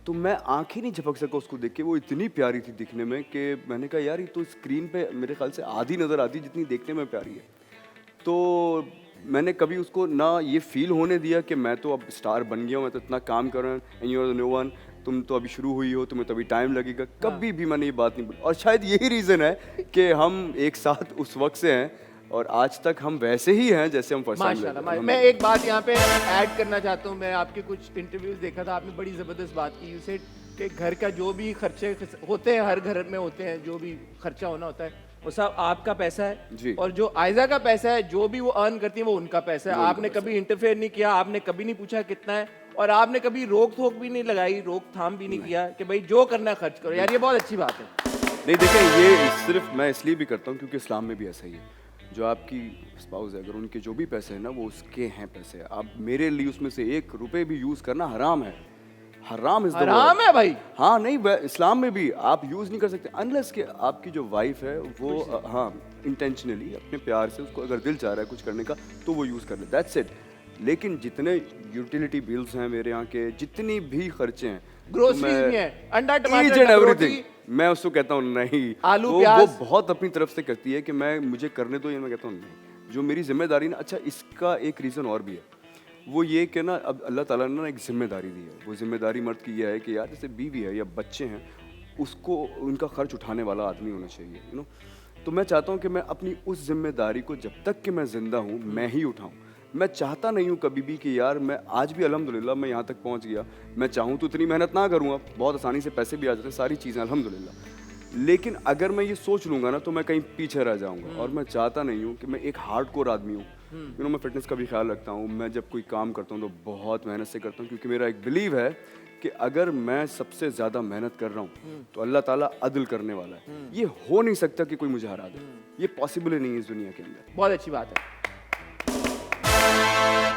तो मैं आंखें नहीं झपक सका उसको देख के। वो इतनी प्यारी थी दिखने में कि मैंने कहा यार ये तो स्क्रीन पे मेरे ख्याल से आधी नज़र आती जितनी देखने में प्यारी है। तो मैंने कभी उसको ना ये फील होने दिया कि मैं तो अब स्टार बन गया हूँ, मैं तो इतना काम कर रहा हूँ, and you are the new one, तुम तो अभी शुरू हुई हो, तुम्हें तो अभी टाइम लगेगा। कभी भी मैंने ये बात नहीं बोली, और शायद यही रीज़न है कि हम एक साथ उस वक्त से हैं और आज तक हम वैसे ही हैं जैसे हम फर्स्ट टाइम मिले थे। माशाल्लाह। मैं एक बात यहाँ पे ऐड करना चाहता हूँ। मैं आपके कुछ इंटरव्यूज देखा था, आपने बड़ी ज़बरदस्त बात की। यू सेड कि घर का जो भी खर्चे होते हैं, हर घर में होते हैं, जो भी खर्चा होना होता है वो सब आपका पैसा है जी। और जो आयजा का पैसा है, जो भी वो अर्न करती है वो उनका पैसा है। आपने कभी इंटरफेयर नहीं किया, आपने कभी नहीं पूछा कितना है, और आपने कभी रोक थोक भी नहीं लगाई, रोकथाम भी नहीं किया कि भाई जो करना है खर्च करो। यार ये बहुत अच्छी बात है। नहीं देखें, ये सिर्फ मैं इसलिए भी करता हूँ क्योंकि इस्लाम में भी ऐसा ही है। जो आपकी स्पाउस है, अगर उनके जो भी पैसे हैं ना वो उसके हैं पैसे, आप मेरे लिए उसमें से 1 रुपए भी यूज़ करना हराम है। हराम इज़ द वर्ड। हराम है भाई। हाँ नहीं, इस्लाम में भी आप यूज़ नहीं कर सकते अनलेस कि आपकी जो वाइफ है वो हाँ इंटेंशनली अपने प्यार से उसको अगर दिल चाह रहा है कुछ करने का तो वो यूज़ कर ले, दैट्स इट। लेकिन जितने यूटिलिटी बिल्स हैं मेरे यहाँ के, जितनी भी खर्चे हैं, ग्रोसरीज भी हैं, अंडा ईच टमाटर एंड रोटी, एवरीथिंग, मैं उसको कहता हूँ नहीं, आलू वो प्याज। बहुत अपनी तरफ से करती है कि मैं मुझे करने दो, ये मैं कहता हूँ नहीं, जो मेरी जिम्मेदारी ना। अच्छा, इसका एक रीज़न और भी है, वो ये कि ना अब अल्लाह ताला ने ना एक जिम्मेदारी दी है। वो जिम्मेदारी मर्द की यह है कि यार जैसे बीवी है या बच्चे हैं, उसको उनका खर्च उठाने वाला आदमी होना चाहिए, यू नो। तो मैं चाहता हूँ कि मैं अपनी उस जिम्मेदारी को जब तक कि मैं ज़िंदा हूँ मैं ही उठाऊँ। मैं चाहता नहीं हूँ कभी भी कि यार मैं आज भी अल्हम्दुलिल्लाह मैं यहाँ तक पहुँच गया, मैं चाहूँ तो इतनी मेहनत ना करूँगा, बहुत आसानी से पैसे भी आ जाते हैं, सारी चीज़ें अल्हम्दुलिल्लाह। लेकिन अगर मैं ये सोच लूँगा ना तो मैं कहीं पीछे रह जाऊँगा, और मैं चाहता नहीं हूँ कि मैं एक हार्डकोर आदमी हूँ। यू नो, मैं फिटनेस का भी ख्याल रखता हूँ, मैं जब कोई काम करता हूँ तो बहुत मेहनत से करता हूँ, क्योंकि मेरा एक बिलीव है कि अगर मैं सबसे ज़्यादा मेहनत कर रहा हूँ तो अल्लाह ताला अदल करने वाला है। ये हो नहीं सकता कि कोई मुझे हरा दे, ये पॉसिबल ही नहीं है इस दुनिया के अंदर। बहुत अच्छी बात है।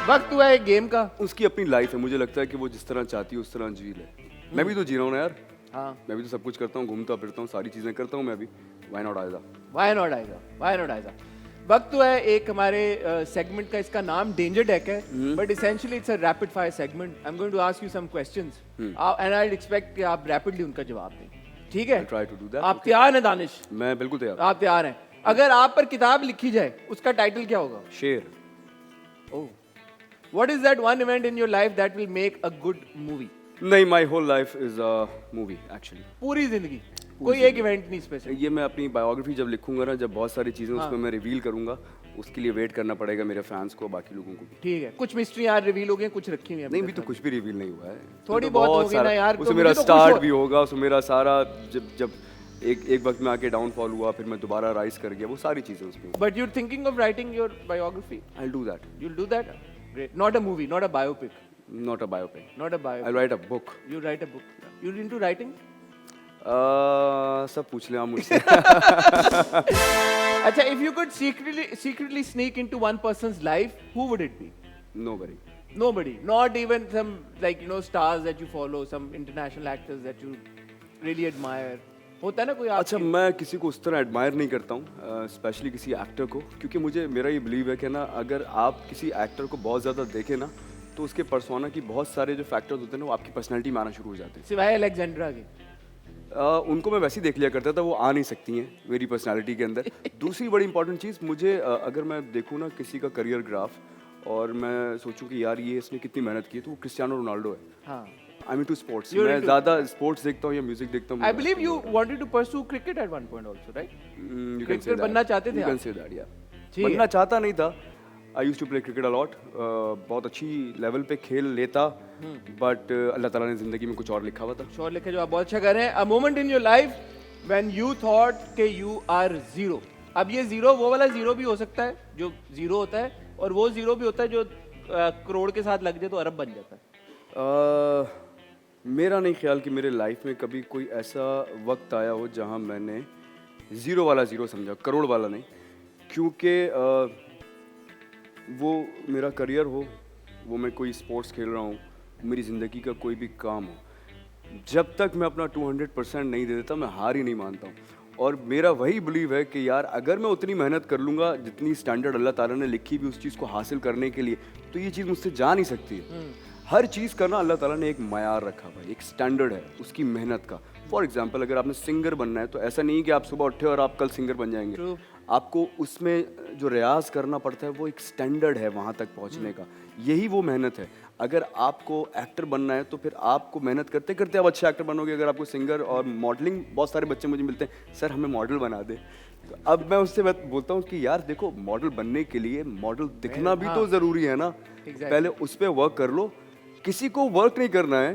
वक्त हुआ है एक गेम का। उसकी अपनी लाइफ है, मुझे लगता है कि वो जिस तरह चाहती है उस तरह जी ले। मैं भी तो जी रहा हूँ ना यार। हाँ। मैं भी तो सब कुछ करता हूँ, घूमता फिरता हूँ, सारी चीज़ें करता हूँ मैं भी। Why not Ayeza? Why not आएगा? Why not आएगा? वक्त तो है एक हमारे सेगमेंट का, इसका नाम डेंजर डेक है, but essentially it's a rapid fire segment. I am going to ask you some questions and I expect कि आप रैपिडली उनका जवाब दें. ठीक है? I'll try to do that. आप तैयार हैं दानिश? मैं बिल्कुल तैयार हूँ। आप तैयार हैं? अगर आप पर किताब लिखी जाए उसका टाइटल क्या होगा? शेर। Oh. What is that one event in your life that will make a good movie? नहीं, my whole life is a movie actually. पूरी जिंदगी, कोई एक इवेंट नहीं स्पेसिफिक. ये मैं अपनी बायोग्राफी जब लिखूंगा ना, जब बहुत सारी चीज़ें उसमें मैं रिवील करूंगा, उसके लिए वेट करना पड़ेगा मेरे फैंस को, बाकी लोगों को भी। ठीक है, कुछ मिस्ट्री यार रिवील हो गई, कुछ रखी हुई है. नहीं, भी तो कुछ भी रिवील नहीं हुआ है। थोड़ी तो बहुत होगी ना सारा- यार, तो उसमें मुझे मेरा तो खुश स्टार्ट हो- भी होगा, उसमें मेरा सारा जब एक वक्त में आके डाउनफॉल हुआ, फिर मैं दोबारा राइज कर गया, वो सारी चीज़ें उसमें। But you're thinking of writing your biography. I do that. You'll do that? Great. Not a movie, not a biopic. Not a biopic, Not a biopic. I right a book. You write a book. You're into writing? सब पूछ लें आप मुझसे। अच्छा, if you could secretly sneak into one person's life, who would it be? Nobody. Nobody. Not even some, like, you know, stars that you follow, some international actors that you really admire. होता है ना कोई अच्छा, आपके? मैं किसी को उस तरह एडमायर नहीं करता हूँ, स्पेशली किसी एक्टर को, क्योंकि मुझे मेरा ये बिलीव है कि ना, अगर आप किसी एक्टर को बहुत ज़्यादा देखें ना, तो उसके पर्सोना की बहुत सारे जो फैक्टर्स होते हैं ना, वो आपकी पर्सनैलिटी में आना शुरू हो जाते हैं। सिवाय अलेक्जेंड्रा के. उनको मैं वैसे ही देख लिया करता था, वो आ नहीं सकती हैं मेरी पर्सनालिटी के अंदर। दूसरी बड़ी इंपॉर्टेंट चीज़, मुझे अगर मैं देखूँ ना किसी का करियर ग्राफ, और मैं सोचूं कि यार ये इसने कितनी मेहनत की है, तो वो क्रिस्टियानो रोनाल्डो है। हाँ. I mean to sports, You're मैं into- ज़्यादा स्पोर्ट्स देखता हूँ या म्यूजिक देखता हूँ। I believe you wanted to pursue cricket at one point also, right? Cricketer बनना चाहते थे You आप? can say that, yeah. ठीक है. बनना चाहता नहीं था। I use to play cricket a lot, बहुत अच्छी लेवल पे खेल लेता, बट अल्लाह ताला ने ज़िंदगी में कुछ और लिखा हुआ था। श्योर लिखे जो आप बहुत अच्छा कर रहे हैं. A moment in your life when you thought के यू आर जीरो. अब ये जीरो वो वाला जीरो भी हो सकता है जो जीरो होता है, और वो जीरो भी होता है जो करोड़ के साथ लग जाए तो अरब बन जाता है. मेरा नहीं ख्याल कि मेरे लाइफ में कभी कोई ऐसा वक्त आया हो जहां मैंने ज़ीरो वाला ज़ीरो समझा, करोड़ वाला नहीं, क्योंकि वो मेरा करियर हो, वो मैं कोई स्पोर्ट्स खेल रहा हूँ, मेरी ज़िंदगी का कोई भी काम हो, जब तक मैं अपना 200% नहीं दे देता, मैं हार ही नहीं मानता हूँ। और मेरा वही बिलीव है कि यार, अगर मैं उतनी मेहनत कर लूँगा जितनी स्टैंडर्ड अल्लाह ताला ने लिखी भी उस चीज़ को हासिल करने के लिए, तो ये चीज़ मुझसे जा नहीं सकती है। हर चीज़ का ना अल्लाह ताला ने एक मयार रखा हुआ है, एक स्टैंडर्ड है उसकी मेहनत का। फॉर एग्जांपल, अगर आपने सिंगर बनना है, तो ऐसा नहीं कि आप सुबह उठे और आप कल सिंगर बन जाएंगे। True. आपको उसमें जो रियाज करना पड़ता है, वो एक स्टैंडर्ड है वहाँ तक पहुँचने का, यही वो मेहनत है। अगर आपको एक्टर बनना है, तो फिर आपको मेहनत करते करते आप अच्छे एक्टर बनोगे। अगर आपको सिंगर और मॉडलिंग, बहुत सारे बच्चे मुझे मिलते हैं, सर हमें मॉडल बना दे, तो अब मैं उससे बोलता हूँ कि यार देखो, मॉडल बनने के लिए मॉडल दिखना भी तो ज़रूरी है ना। पहले उस पर वर्क कर लो। किसी को वर्क नहीं करना है,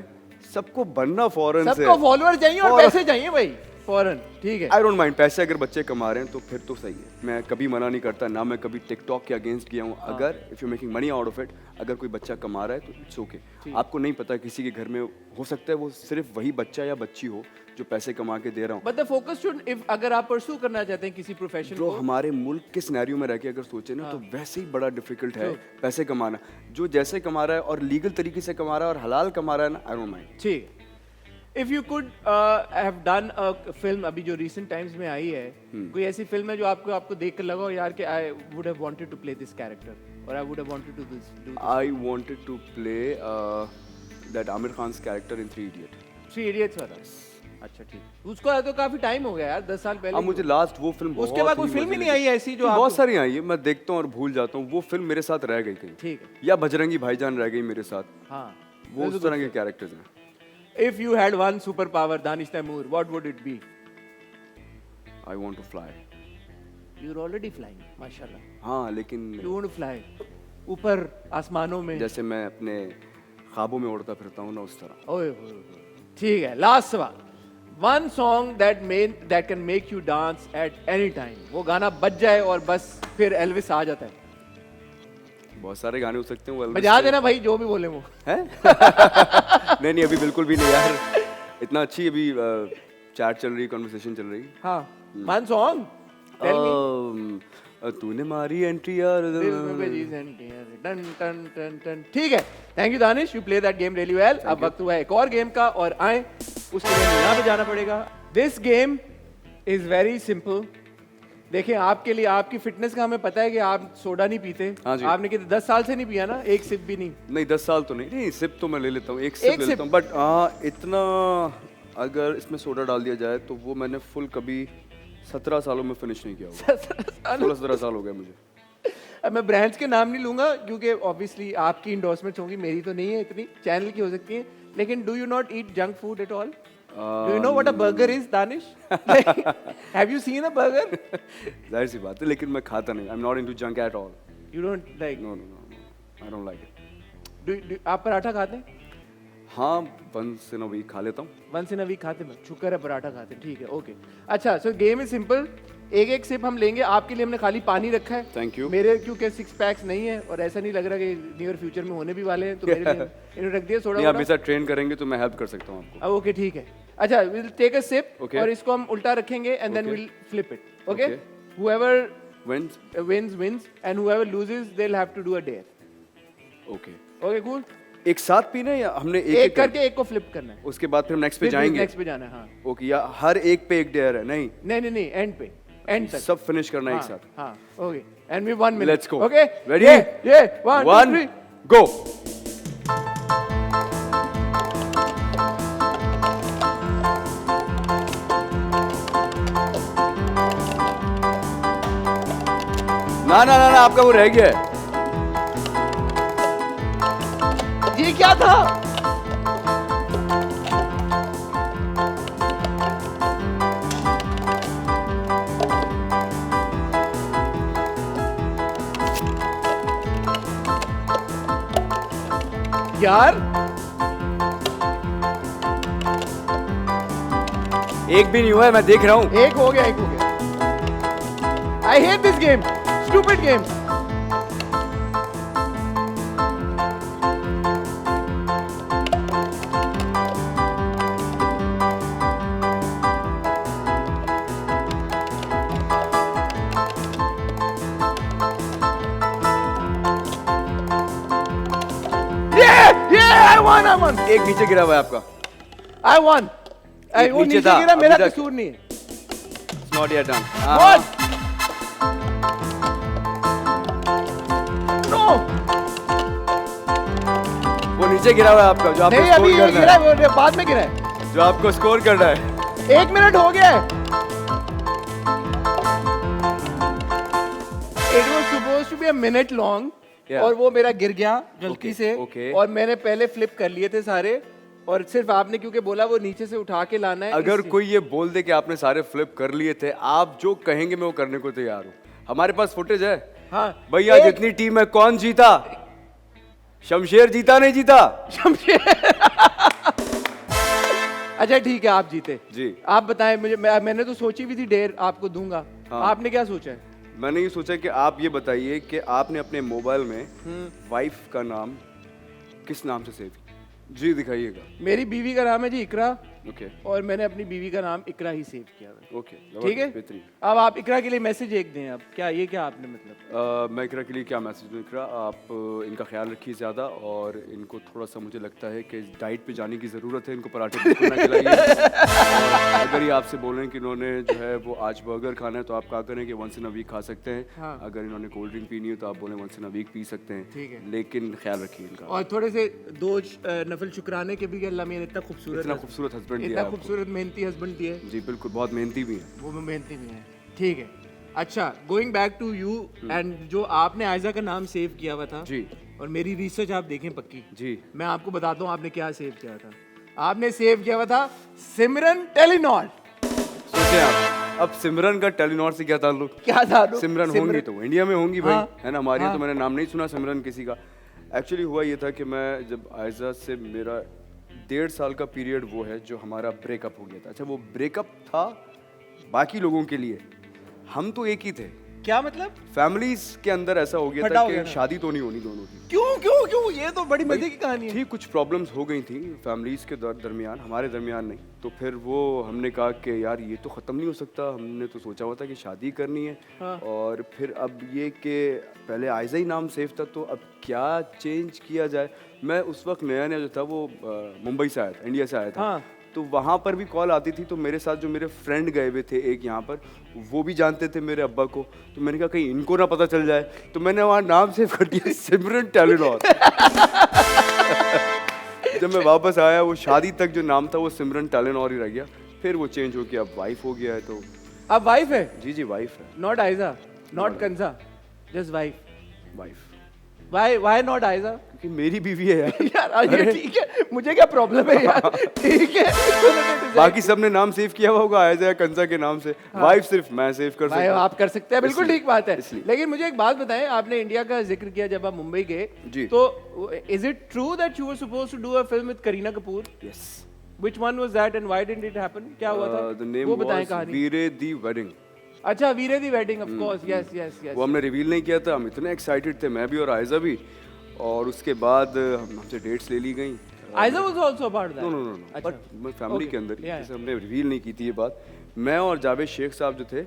सबको बनना फॉरेन से। सबको फॉलोअर चाहिए और पैसे चाहिए भाई, फॉरेन. ठीक है. आई डोंट माइंड, पैसे अगर बच्चे कमा रहे हैं तो फिर तो सही है। मैं कभी मना नहीं करता, ना मैं कभी टिकटॉक के अगेंस्ट किया हूँ। अगर if you making money out of it, अगर कोई बच्चा कमा रहा है तो इट्स ओके। आपको नहीं पता किसी के घर में हो सकता है वो सिर्फ वही बच्चा या बच्ची हो जो पैसे कमा के दे रहा हूँ। But the focus should, if अगर आप परस्यू करना चाहते हैं किसी प्रोफेशन जो को, हमारे मुल्क के सिनेरियो में रह के अगर सोचे ना, तो वैसे ही बड़ा डिफिकल्ट है पैसे कमाना। जो जैसे कमा रहा है और लीगल तरीके से कमा रहा है और हलाल कमा रहा है ना, आई डोंट माइंड। ठीक है. If you could have done a film, अभी जो रिसेंट टाइम्स में आई है, कोई ऐसी फिल्म है जो आपको देख कर लगा हो यार कि I would have wanted to play this character, और I would have wanted to do this? I wanted to play that Aamir Khan's character in 3 idiot. 3 idiots वाला. अच्छा ठीक. उसको तो काफी टाइम हो गया यार, 10 साल पहले. अब मुझे लास्ट वो फिल्म, उसके बाद कोई फिल्म ही नहीं आई ऐसी जो बहुत सारी आई है, मैं देखता हूँ और भूल जाता हूँ। वो फिल्म मेरे साथ रह गई कहीं, ठीक है. या बजरंगी भाईजान रह गई मेरे साथ। हाँ. वो उस तरह के कैरेक्टर्स हैं। If you had one superpower, Danish Taimur, what would it be? I want to fly. You're already flying, माशाल्लाह. हाँ, लेकिन You want to fly? ऊपर आसमानों में. जैसे मैं अपने ख्वाबों में उड़ता फिरता हूँ ना, उस तरह। ओए ठीक है. लास्ट सवाल. One song that can make you dance at any time. वो गाना बज जाए और बस फिर एल्विस आ जाता है. बहुत सारे गाने हो सकते हैं वो Elvis बजा के। देना भाई, जो भी बोले वो. हैं? नहीं, अभी बिल्कुल भी नहीं यार। इतना अच्छी अभी चैट चल रही, कन्वर्सेशन चल रही। हाँ. One song. Tell me. तूने मारी एंट्री यार, दिल में भेजी सेंटियां, टन टन टन टन. ठीक है. Thank you Danish, you play that game really well. अब वक्त हुआ है एक और गेम का, और आए उसके लिए यहाँ पे जाना पड़ेगा। This game is very simple. देखिए, आपके लिए, आपकी फिटनेस का हमें पता है कि आप सोडा नहीं पीते। हाँ जी। आपने कितने 10 साल से नहीं पिया ना, एक सिप भी नहीं? नहीं 10 साल तो नहीं, सिप तो मैं ले लेता हूँ, एक सिप ले लेता हूँ, बट हाँ इतना अगर इसमें सोडा डाल दिया जाए तो वो मैंने फुल कभी 17 सालों में फिनिश नहीं किया होगा। 16-17 साल हो गया मुझे। अब मैं ब्रांड्स के नाम नहीं लूंगा क्योंकि ऑब्वियसली आपकी इंडोर्समेंट्स होंगी, मेरी तो नहीं है इतनी, चैनल की हो सकती है। लेकिन do you not eat junk food at all? Do you know what a burger is, Danish? Have you seen a burger? जाहिर सी बात है, लेकिन मैं खाता नहीं। I'm not into junk at all. You don't like? No. I don't like it. आप पराठा खाते हैं? हाँ, once in a week खा लेता हूँ। Once in a week खाते हैं, शुक्र है पराठा खाते हैं, ठीक है, ओके। अच्छा, so game is simple। एक सिप हम लेंगे, आपके लिए हमने खाली पानी रखा है। Thank you. मेरे क्योंकि 6 पैक्स नहीं है और ऐसा नहीं लग रहा कि नियर फ्यूचर में होने भी वाले हैं, तो मेरे लिए इन्हें रख दिया सोडा। नहीं, आप ऐसा ट्रेन करेंगे तो मैं हेल्प कर सकता हूँ आपको। ओके, ठीक है। अच्छा, we'll take a sip, Okay. और इसको हम उल्टा रखेंगे and then Okay. we'll flip it. Okay? Okay. Whoever Wins? wins, and whoever loses they'll have to do a dare. Okay. Okay, cool? एक साथ पीना है या हमने एक करके एक को फ्लिप करना है, उसके बाद फिर हम नेक्स्ट पे फिर जाएंगे? नेक्स्ट पे जाना है। हाँ, ओके, या हर एक पे एक डेयर है? नहीं नहीं, एंड पे, एंड तक सब फिनिश करना है एक हाँ, साथ। हाँ, okay, and we 1 minute. Let's go. Okay, Ready? ये 1 2 3 go. ना आपका वो रह गया है। ये क्या था? यार, एक भी नहीं हुआ है, मैं देख रहा हूँ। एक हो गया। I hate this game, stupid game. I won. एक नीचे गिरा हुआ है आपका। I won. एक वो नीचे नीचे था, गिरा, मेरा अभी तक। कसूर नहीं है। It's not yet done. What? No. वो नीचे गिरा हुआ है आपका, जो आपको नहीं, अभी स्कोर ये करना गिरा है, है, वो बाद में गिरा है। जो आपको स्कोर करना है। 1 मिनट हो गया है। It was supposed to be a minute long. Yeah. और वो मेरा गिर गया गलती Okay, से। okay. और मैंने पहले फ्लिप कर लिए थे सारे, और सिर्फ आपने क्योंकि बोला वो नीचे से उठा के लाना है। अगर इसलिए। कोई ये बोल दे कि आपने सारे फ्लिप कर लिए थे, आप जो कहेंगे मैं वो करने को तैयार हूँ। हमारे पास फुटेज है। हाँ, भैया, जितनी टीम है कौन जीता? शमशेर जीता, नहीं जीता? अच्छा ठीक है, आप जीते जी। आप बताएं मुझे। मैंने तो सोची भी थी डेर आपको दूंगा। हाँ। आपने क्या सोचा है? मैंने ये सोचा कि आप ये बताइए कि आपने अपने मोबाइल में वाइफ का नाम किस नाम से सेव किया? जी दिखाइएगा। मेरी बीवी का नाम है जी इकरा, ओके और मैंने अपनी बीवी का नाम इकरा ही सेव किया है। ओके, ठीक है, बेहतरीन। अब आप इकरा के लिए मैसेज एक दें। अब क्या ये क्या आपने मतलब? मैं इकरा के लिए क्या मैसेज दूँ? इकरा, आप इनका ख्याल रखिए ज़्यादा, और इनको थोड़ा सा मुझे लगता है कि डाइट पे जाने की ज़रूरत है। इनको पराठे बिल्कुल ना खिलाइए। और अगर ये आपसे बोलें कि इन्होंने जो है वो आज बर्गर खाना है, तो आप क्या करें कि वंस इन अ वीक खा सकते हैं। हाँ। अगर इन्होंने कोल्ड ड्रिंक पीनी हो तो आप बोलें वंस इन अ वीक पी सकते हैं। ठीक है। लेकिन ख्याल रखिए इनका। और थोड़े से 2 नफल शुक्राने के भी कि अल्लाह मेरे इतना खूबसूरत हस्बैंड दिया इतना है आपको। खूबसूरत मेहनती हस्बैंड दिए। जी बिल्कुल, बहुत मेहनती भी है। वो मेहनती भी है। ठीक है, अच्छा, going back to you and जो आपने आयजा का नाम सेव किया हुआ था जी, और मेरी रिसर्च आप देखें पक्की जी। मैं आपको बताता हूँ आपने क्या सेव किया था। आपने सेव किया हुआ था सिमरन टेलीनॉट। सोचे आप, अब सिमरन का टेलीनॉर से क्या ताल्लुक? क्या था? सिमरन होंगी तो इंडिया में होंगी भाई, हाँ, है ना? हमारे यहाँ हाँ। तो मैंने नाम नहीं सुना सिमरन किसी का। एक्चुअली हुआ ये था कि मैं जब आयजा से मेरा 1.5 साल का पीरियड वो है जो हमारा ब्रेकअप हो गया था। अच्छा, वो ब्रेकअप था बाकी लोगों के लिए, हम तो एक ही थे। क्या मतलब? फैमिलीज के अंदर ऐसा हो गया फटा था हो गया कि था। शादी तो नहीं होनी दोनों की। क्यों? ये तो बड़ी मजे की कहानी है। थी कुछ प्रॉब्लम्स हो गई थी फैमिलीज के दरमियान, हमारे दरमियान नहीं। तो फिर वो हमने कहा कि यार ये तो ख़त्म नहीं हो सकता। हमने तो सोचा हुआ था कि शादी करनी है। हाँ। और फिर अब ये कि पहले आयजा ही नाम सेफ था, तो अब क्या चेंज किया जाए। मैं उस वक्त नया नया जो था वो मुंबई से आया था, इंडिया से आया था। हाँ। तो वहाँ पर भी कॉल आती थी, तो मेरे साथ जो मेरे फ्रेंड गए हुए थे एक यहाँ पर, वो भी जानते थे मेरे अब्बा को। तो मैंने कहा कहीं इनको ना पता चल जाए, तो मैंने वहाँ नाम सेव कर दिया सिमरन टेलीनॉर। जब मैं वापस आया वो शादी तक जो नाम था वो सिमरन टेलीनॉर ही रह गया। फिर वो चेंज हो के अब वाइफ हो गया है। तो अब वाइफ है? जी वाइफ है। Not Ayeza, not Kansa, just wife. Wife why not Ayeza? क्योंकि मेरी बीवी है यार। यार ये ठीक है, मुझे क्या प्रॉब्लम है यार? ठीक है। बाकी सबने नाम सेव किया हुआ होगा आयजा या कंसा के नाम से। वाइफ सिर्फ मैं सेव कर भाई सकता हूँ। आप कर सकते हैं, बिल्कुल इसलिए- ठीक बात है। इसलिए। लेकिन मुझे एक बात बताएं, आपने इंडिया का जिक्र किया जब आप मुंबई गए, जी। तो is it true that you were supposed to do a film with Kareena Kapoor? Yes. Which one was that and why didn't it happen? क्या हुआ था? The name वो बताएं was कहानी। वीरे दी वेडिंग। अच्छा, Veere Di wedding, of course, yes yes yes. वो हमने reveal नहीं किया था, हम इतने एक्साइटेड थे, मैं भी और आयजा भी। और उसके बाद हमसे डेट्स ले ली गई। Ayeza was also part that? No no no, अच्छा। But family Okay. के अंदर ही, Yeah, जैसे हमने रिवील नहीं की थी ये बात। मैं और जावेद शेख साहब जो थे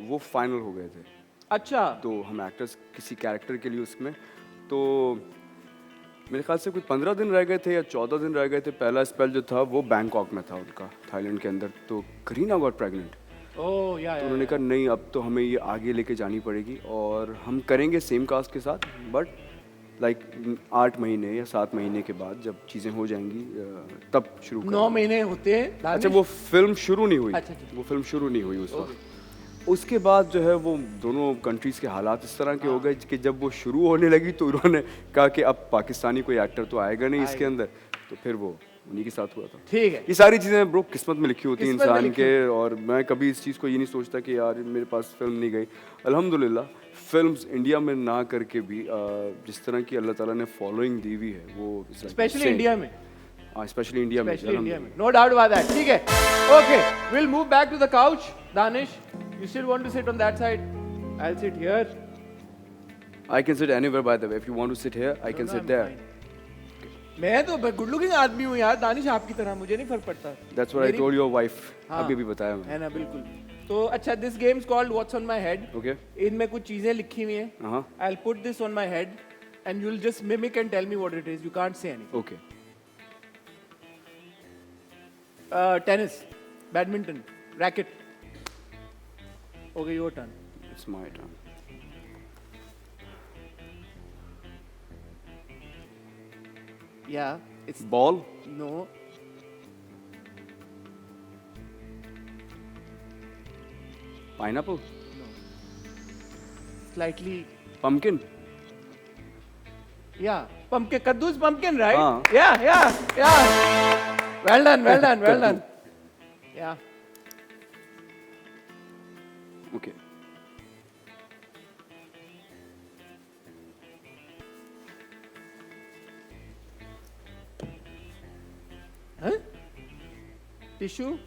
वो फाइनल हो गए थे। अच्छा, तो हम एक्टर्स किसी कैरेक्टर के लिए उसमें, तो मेरे ख्याल से कोई 15 दिन रह गए थे या 14 दिन रह गए थे। पहला स्पेल जो था वो बैंकॉक में था उनका, थाईलैंड के अंदर। तो करीना गॉट प्रेग्नेंट। ओह या तो उन्होंने कहा नहीं, अब तो हमें ये आगे लेके जानी पड़ेगी और हम करेंगे सेम कास्ट के साथ, बट लाइक 8 महीने या 7 महीने के बाद जब चीज़ें हो जाएंगी तब शुरू 9 महीने होते हैं। अच्छा, वो फिल्म शुरू नहीं हुई। अच्छा, अच्छा। वो फिल्म शुरू नहीं हुई उस वक्त। उसके बाद जो है वो दोनों कंट्रीज के हालात इस तरह के हो गए कि जब वो शुरू होने लगी तो उन्होंने कहा कि अब पाकिस्तानी कोई एक्टर तो आएगा नहीं इसके अंदर। तो फिर वो उन्हीं के साथ हुआ था। ठीक है। ये सारी चीज़ें ब्रो किस्मत में लिखी होती हैं किस्मत में इंसान लिखी के। और मैं कभी इस चीज़ को ये नहीं सोचता कि यार मेरे पास फिल्म नहीं गई। अल्हम्दुलिल्लाह फिल्म्स इंडिया में ना करके भी जिस तरह की अल्लाह ताला ने फॉलोइंग दी हुई है वो स्पेशली इंडिया में, स्पेशली इंडिया में, स्पेशली इंडिया में, नो डाउट अबाउट दैट। ठीक है, okay, will move back to the couch. Danish, you still want to sit on that side? I will sit here. I can sit anywhere by the way. If you want to sit here, I can sit there. मैं तो good looking आदमी हूँ यार, दानिश आपकी तरह, मुझे नहीं फर्क पड़ता। That's what I told your wife. हाँ, अभी भी बताया मैं। है ना, बिल्कुल। तो अच्छा, this game is called what's on my head. Okay. इनमें कुछ चीजें लिखी हुई हैं। हाँ। I will put this on my head and you will just mimic and tell me what it is. You can't say anything. Okay. Tennis, badminton, racket. Okay, your turn. It's my turn. Yeah, it's Ball. no. Pineapple. Slightly. Pumpkin. Yeah, pumpkin. Kaddu's pumpkin, right? हाँ. Yeah. Well done, well done, well done. Yeah. Okay. Huh? Tissue.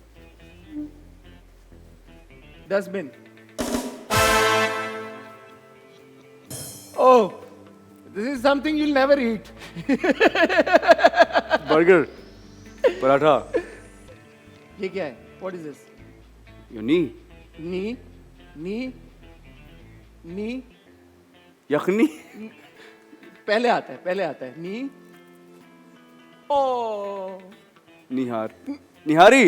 Dustbin. Oh, this is something you'll never eat. Burger. Paratha. ये क्या है? What is this? Your knee. Knee, knee, knee. Yakhni. पहले आता है knee. Oh. Nihar. Nihari.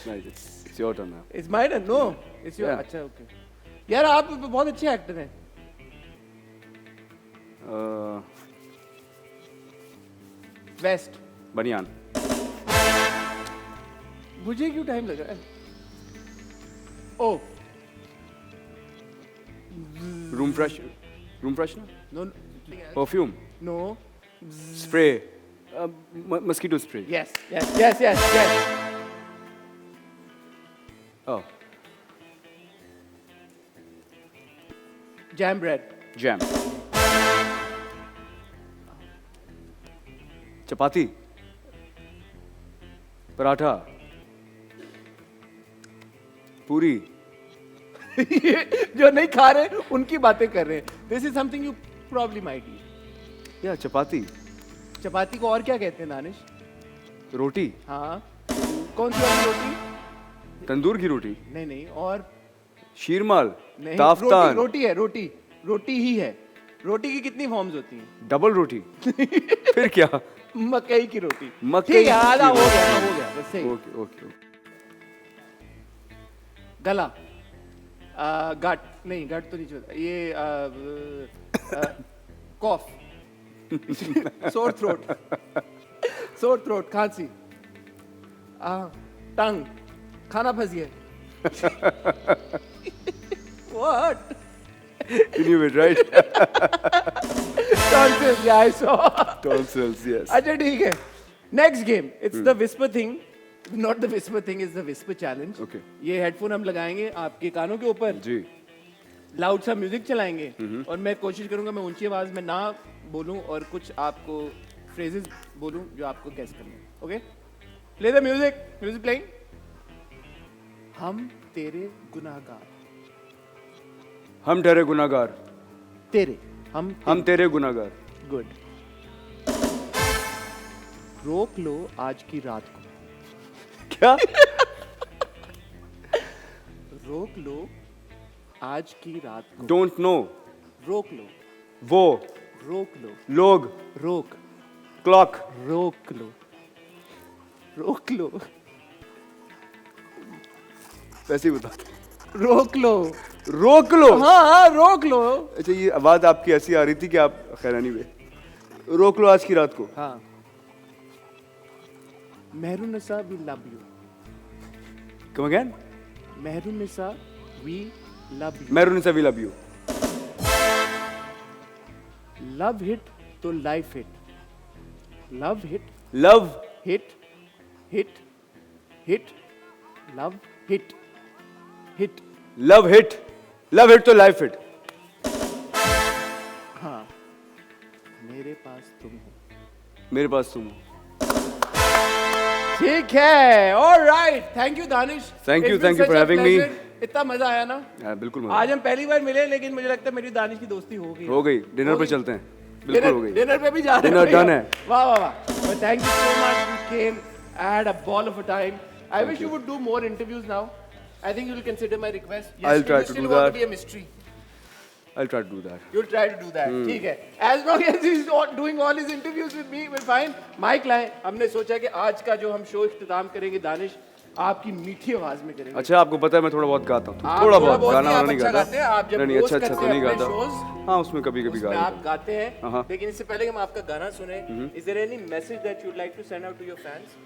Nice. It's your turn now. It's my turn. No, it's your. Yeah. अच्छा, okay. यार आप बहुत अच्छे एक्टर हैं. West. Banyan. मुझे क्यों टाइम लग रहा है? Oh. Room fresh. Room freshener. No. Perfume. No. Spray. Mosquito spray. Yes. Yes. Yes. Yes. Yes. Oh. Jam bread. Jam. Chapati. Paratha. पूरी। ये जो नहीं खा रहे उनकी बातें कर रहे हैं। This is something you probably might eat. या चपाती, चपाती को और क्या कहते हैं दानिश? रोटी, हाँ, कौन सी वाली रोटी? तंदूर की रोटी, नहीं नहीं, और शीरमाल, नहीं, ताफ्तान, रोटी है, रोटी ही है। रोटी की कितनी फॉर्म्स होती हैं? डबल रोटी। फिर क्या? मकई की रोटी। मकई ठीक है, आधा की हो गया, बस सही। Okay okay. गला, गट नहीं, गट तो नहीं चलता ये, कॉफ, सोर थ्रोट, खांसी, टंग, खाना फंस गया। What? You knew it, right? Tonsils, yeah, I saw. Tonsils, yes. अच्छा ठीक है। Next game, it's the whisper thing. Not the whisper thing, it's the whisper challenge. Okay. ये हेडफोन हम लगाएंगे आपके कानों के ऊपर, जी। लाउड सा म्यूजिक चलाएंगे और मैं कोशिश करूंगा मैं ऊंची आवाज में ना बोलूं और कुछ आपको फ्रेजेस बोलूं जो आपको गेस करने हैं। Okay, play the music playing. हम तेरे गुनाहगार, हम तेरे गुनाहगार, तेरे हम तेरे गुनाहगार। गुड। रोक लो आज की रात को। क्या? रोक लो आज की रात को। डोंट नो, रोक लो, वो, रोक लो, लोग, रोक, क्लॉक, रोक लो, रोक लो, वैसे ही बता। रोक लो, रोक लो। हाँ रोक लो। अच्छा, ये आवाज आपकी ऐसी आ रही थी कि आप खैरानी में रोक लो आज की रात को। हाँ। Mehrunisa we love you. Come again. Mehrunisa we love you. Mehrunisa we love you. Love hit तो life hit. Love hit, love hit, hit, hit, love hit, hit. Love hit तो लाइफ हिट। हाँ, मेरे पास तुम हो। मेरे पास तुम हो। ठीक है, alright, thank you Danish. Thank you It's been for such a having me. pleasure. इतना मजा आया ना। बिल्कुल मजा। आज हम पहली बार मिले, लेकिन मुझे लगता है मेरी दानिश की दोस्ती हो गई। हो गई। डिनर पे चलते हैं। बिल्कुल हो गई। डिनर पे भी जा रहे हैं। Dinner done है। वाह वाह वाह। Thank you so much, you came, I had a ball of a time. I wish you would do more interviews now. I think you'll consider my request. Yes, I'll try you to still do want that. to be a mystery. I'll try to do that. You'll try to do that. ठीक है. As long as he's doing all his interviews with me, we're fine. Mike लाएं। हमने सोचा कि आज का जो हम शो इख्तिताम करेंगे दानिश आपकी मीठी आवाज में करेंगे। अच्छा, आपको पता है मैं थोड़ा बहुत गाता हूँ। आप थोड़ा बहुत नहीं, गाना आप नहीं अच्छा गाता। गाते हैं। आप जब नहीं, host अच्छा करते तो हैं नहीं अपने गाता। shows, हाँ, उसमें कभी कभी उसमें गा आप गाते हैं। हाँ। लेकिन इससे पहले कि हम आपका गाना सुने, is there any message that you'd like to send out to your fans?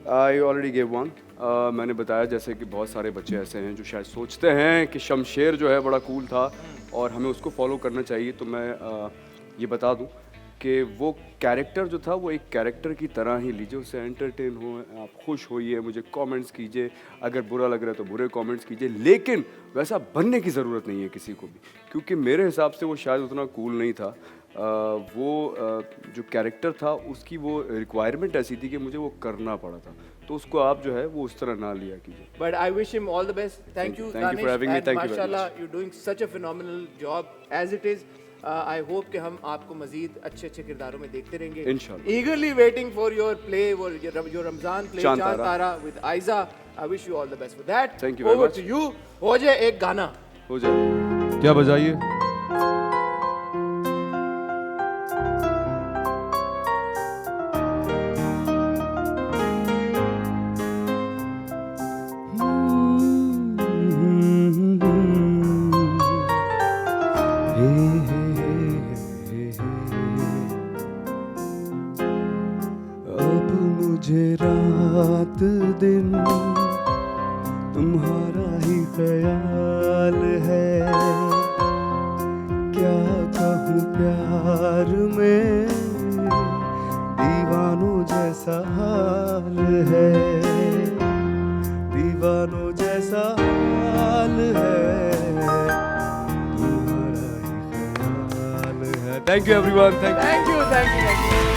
I already gave one. मैंने बताया जैसे कि बहुत सारे बच्चे ऐसे हैं जो शायद सोचते हैं कि शमशेर जो है बड़ा कूल था और हमें उसको फॉलो करना चाहिए। तो मैं ये बता दूं कि वो कैरेक्टर जो था वो एक कैरेक्टर की तरह ही लीजिए, उससे एंटरटेन हो, आप खुश होइए, मुझे कमेंट्स कीजिए, अगर बुरा लग रहा है तो बुरे कमेंट्स कीजिए, लेकिन वैसा बनने की ज़रूरत नहीं है किसी को भी, क्योंकि मेरे हिसाब से वो शायद उतना कूल नहीं था। जो कैरेक्टर था उसकी वो रिक्वायरमेंट ऐसी थी कि मुझे वो करना पड़ा था, तो उसको आप जो है वो उस तरह ना लिया कीजिए। But I wish him all the best. Thank you, Thank you for having me. and Thank you very mashallah, you're doing such a phenomenal job as it is. I hope कि हम आपको मजीद अच्छे अच्छे किरदारों में देखते रहेंगे। इंशाल्लाह। Eagerly waiting for your play, your Ramzan play, चांद चांद तारा। तारा with Aiza. I wish you all the best for that. Thank you very Over much. to you. हो जाए एक गाना। हो जाए। क्या बजाइए? अब मुझे रात दिन तुम्हारा ही ख्याल है, क्या कहूँ प्यार में दीवानों जैसा हाल है, दीवानों जैसा हाल है, तुम्हारा ही ख्याल है। Thank you everyone. Thank you. Thank you.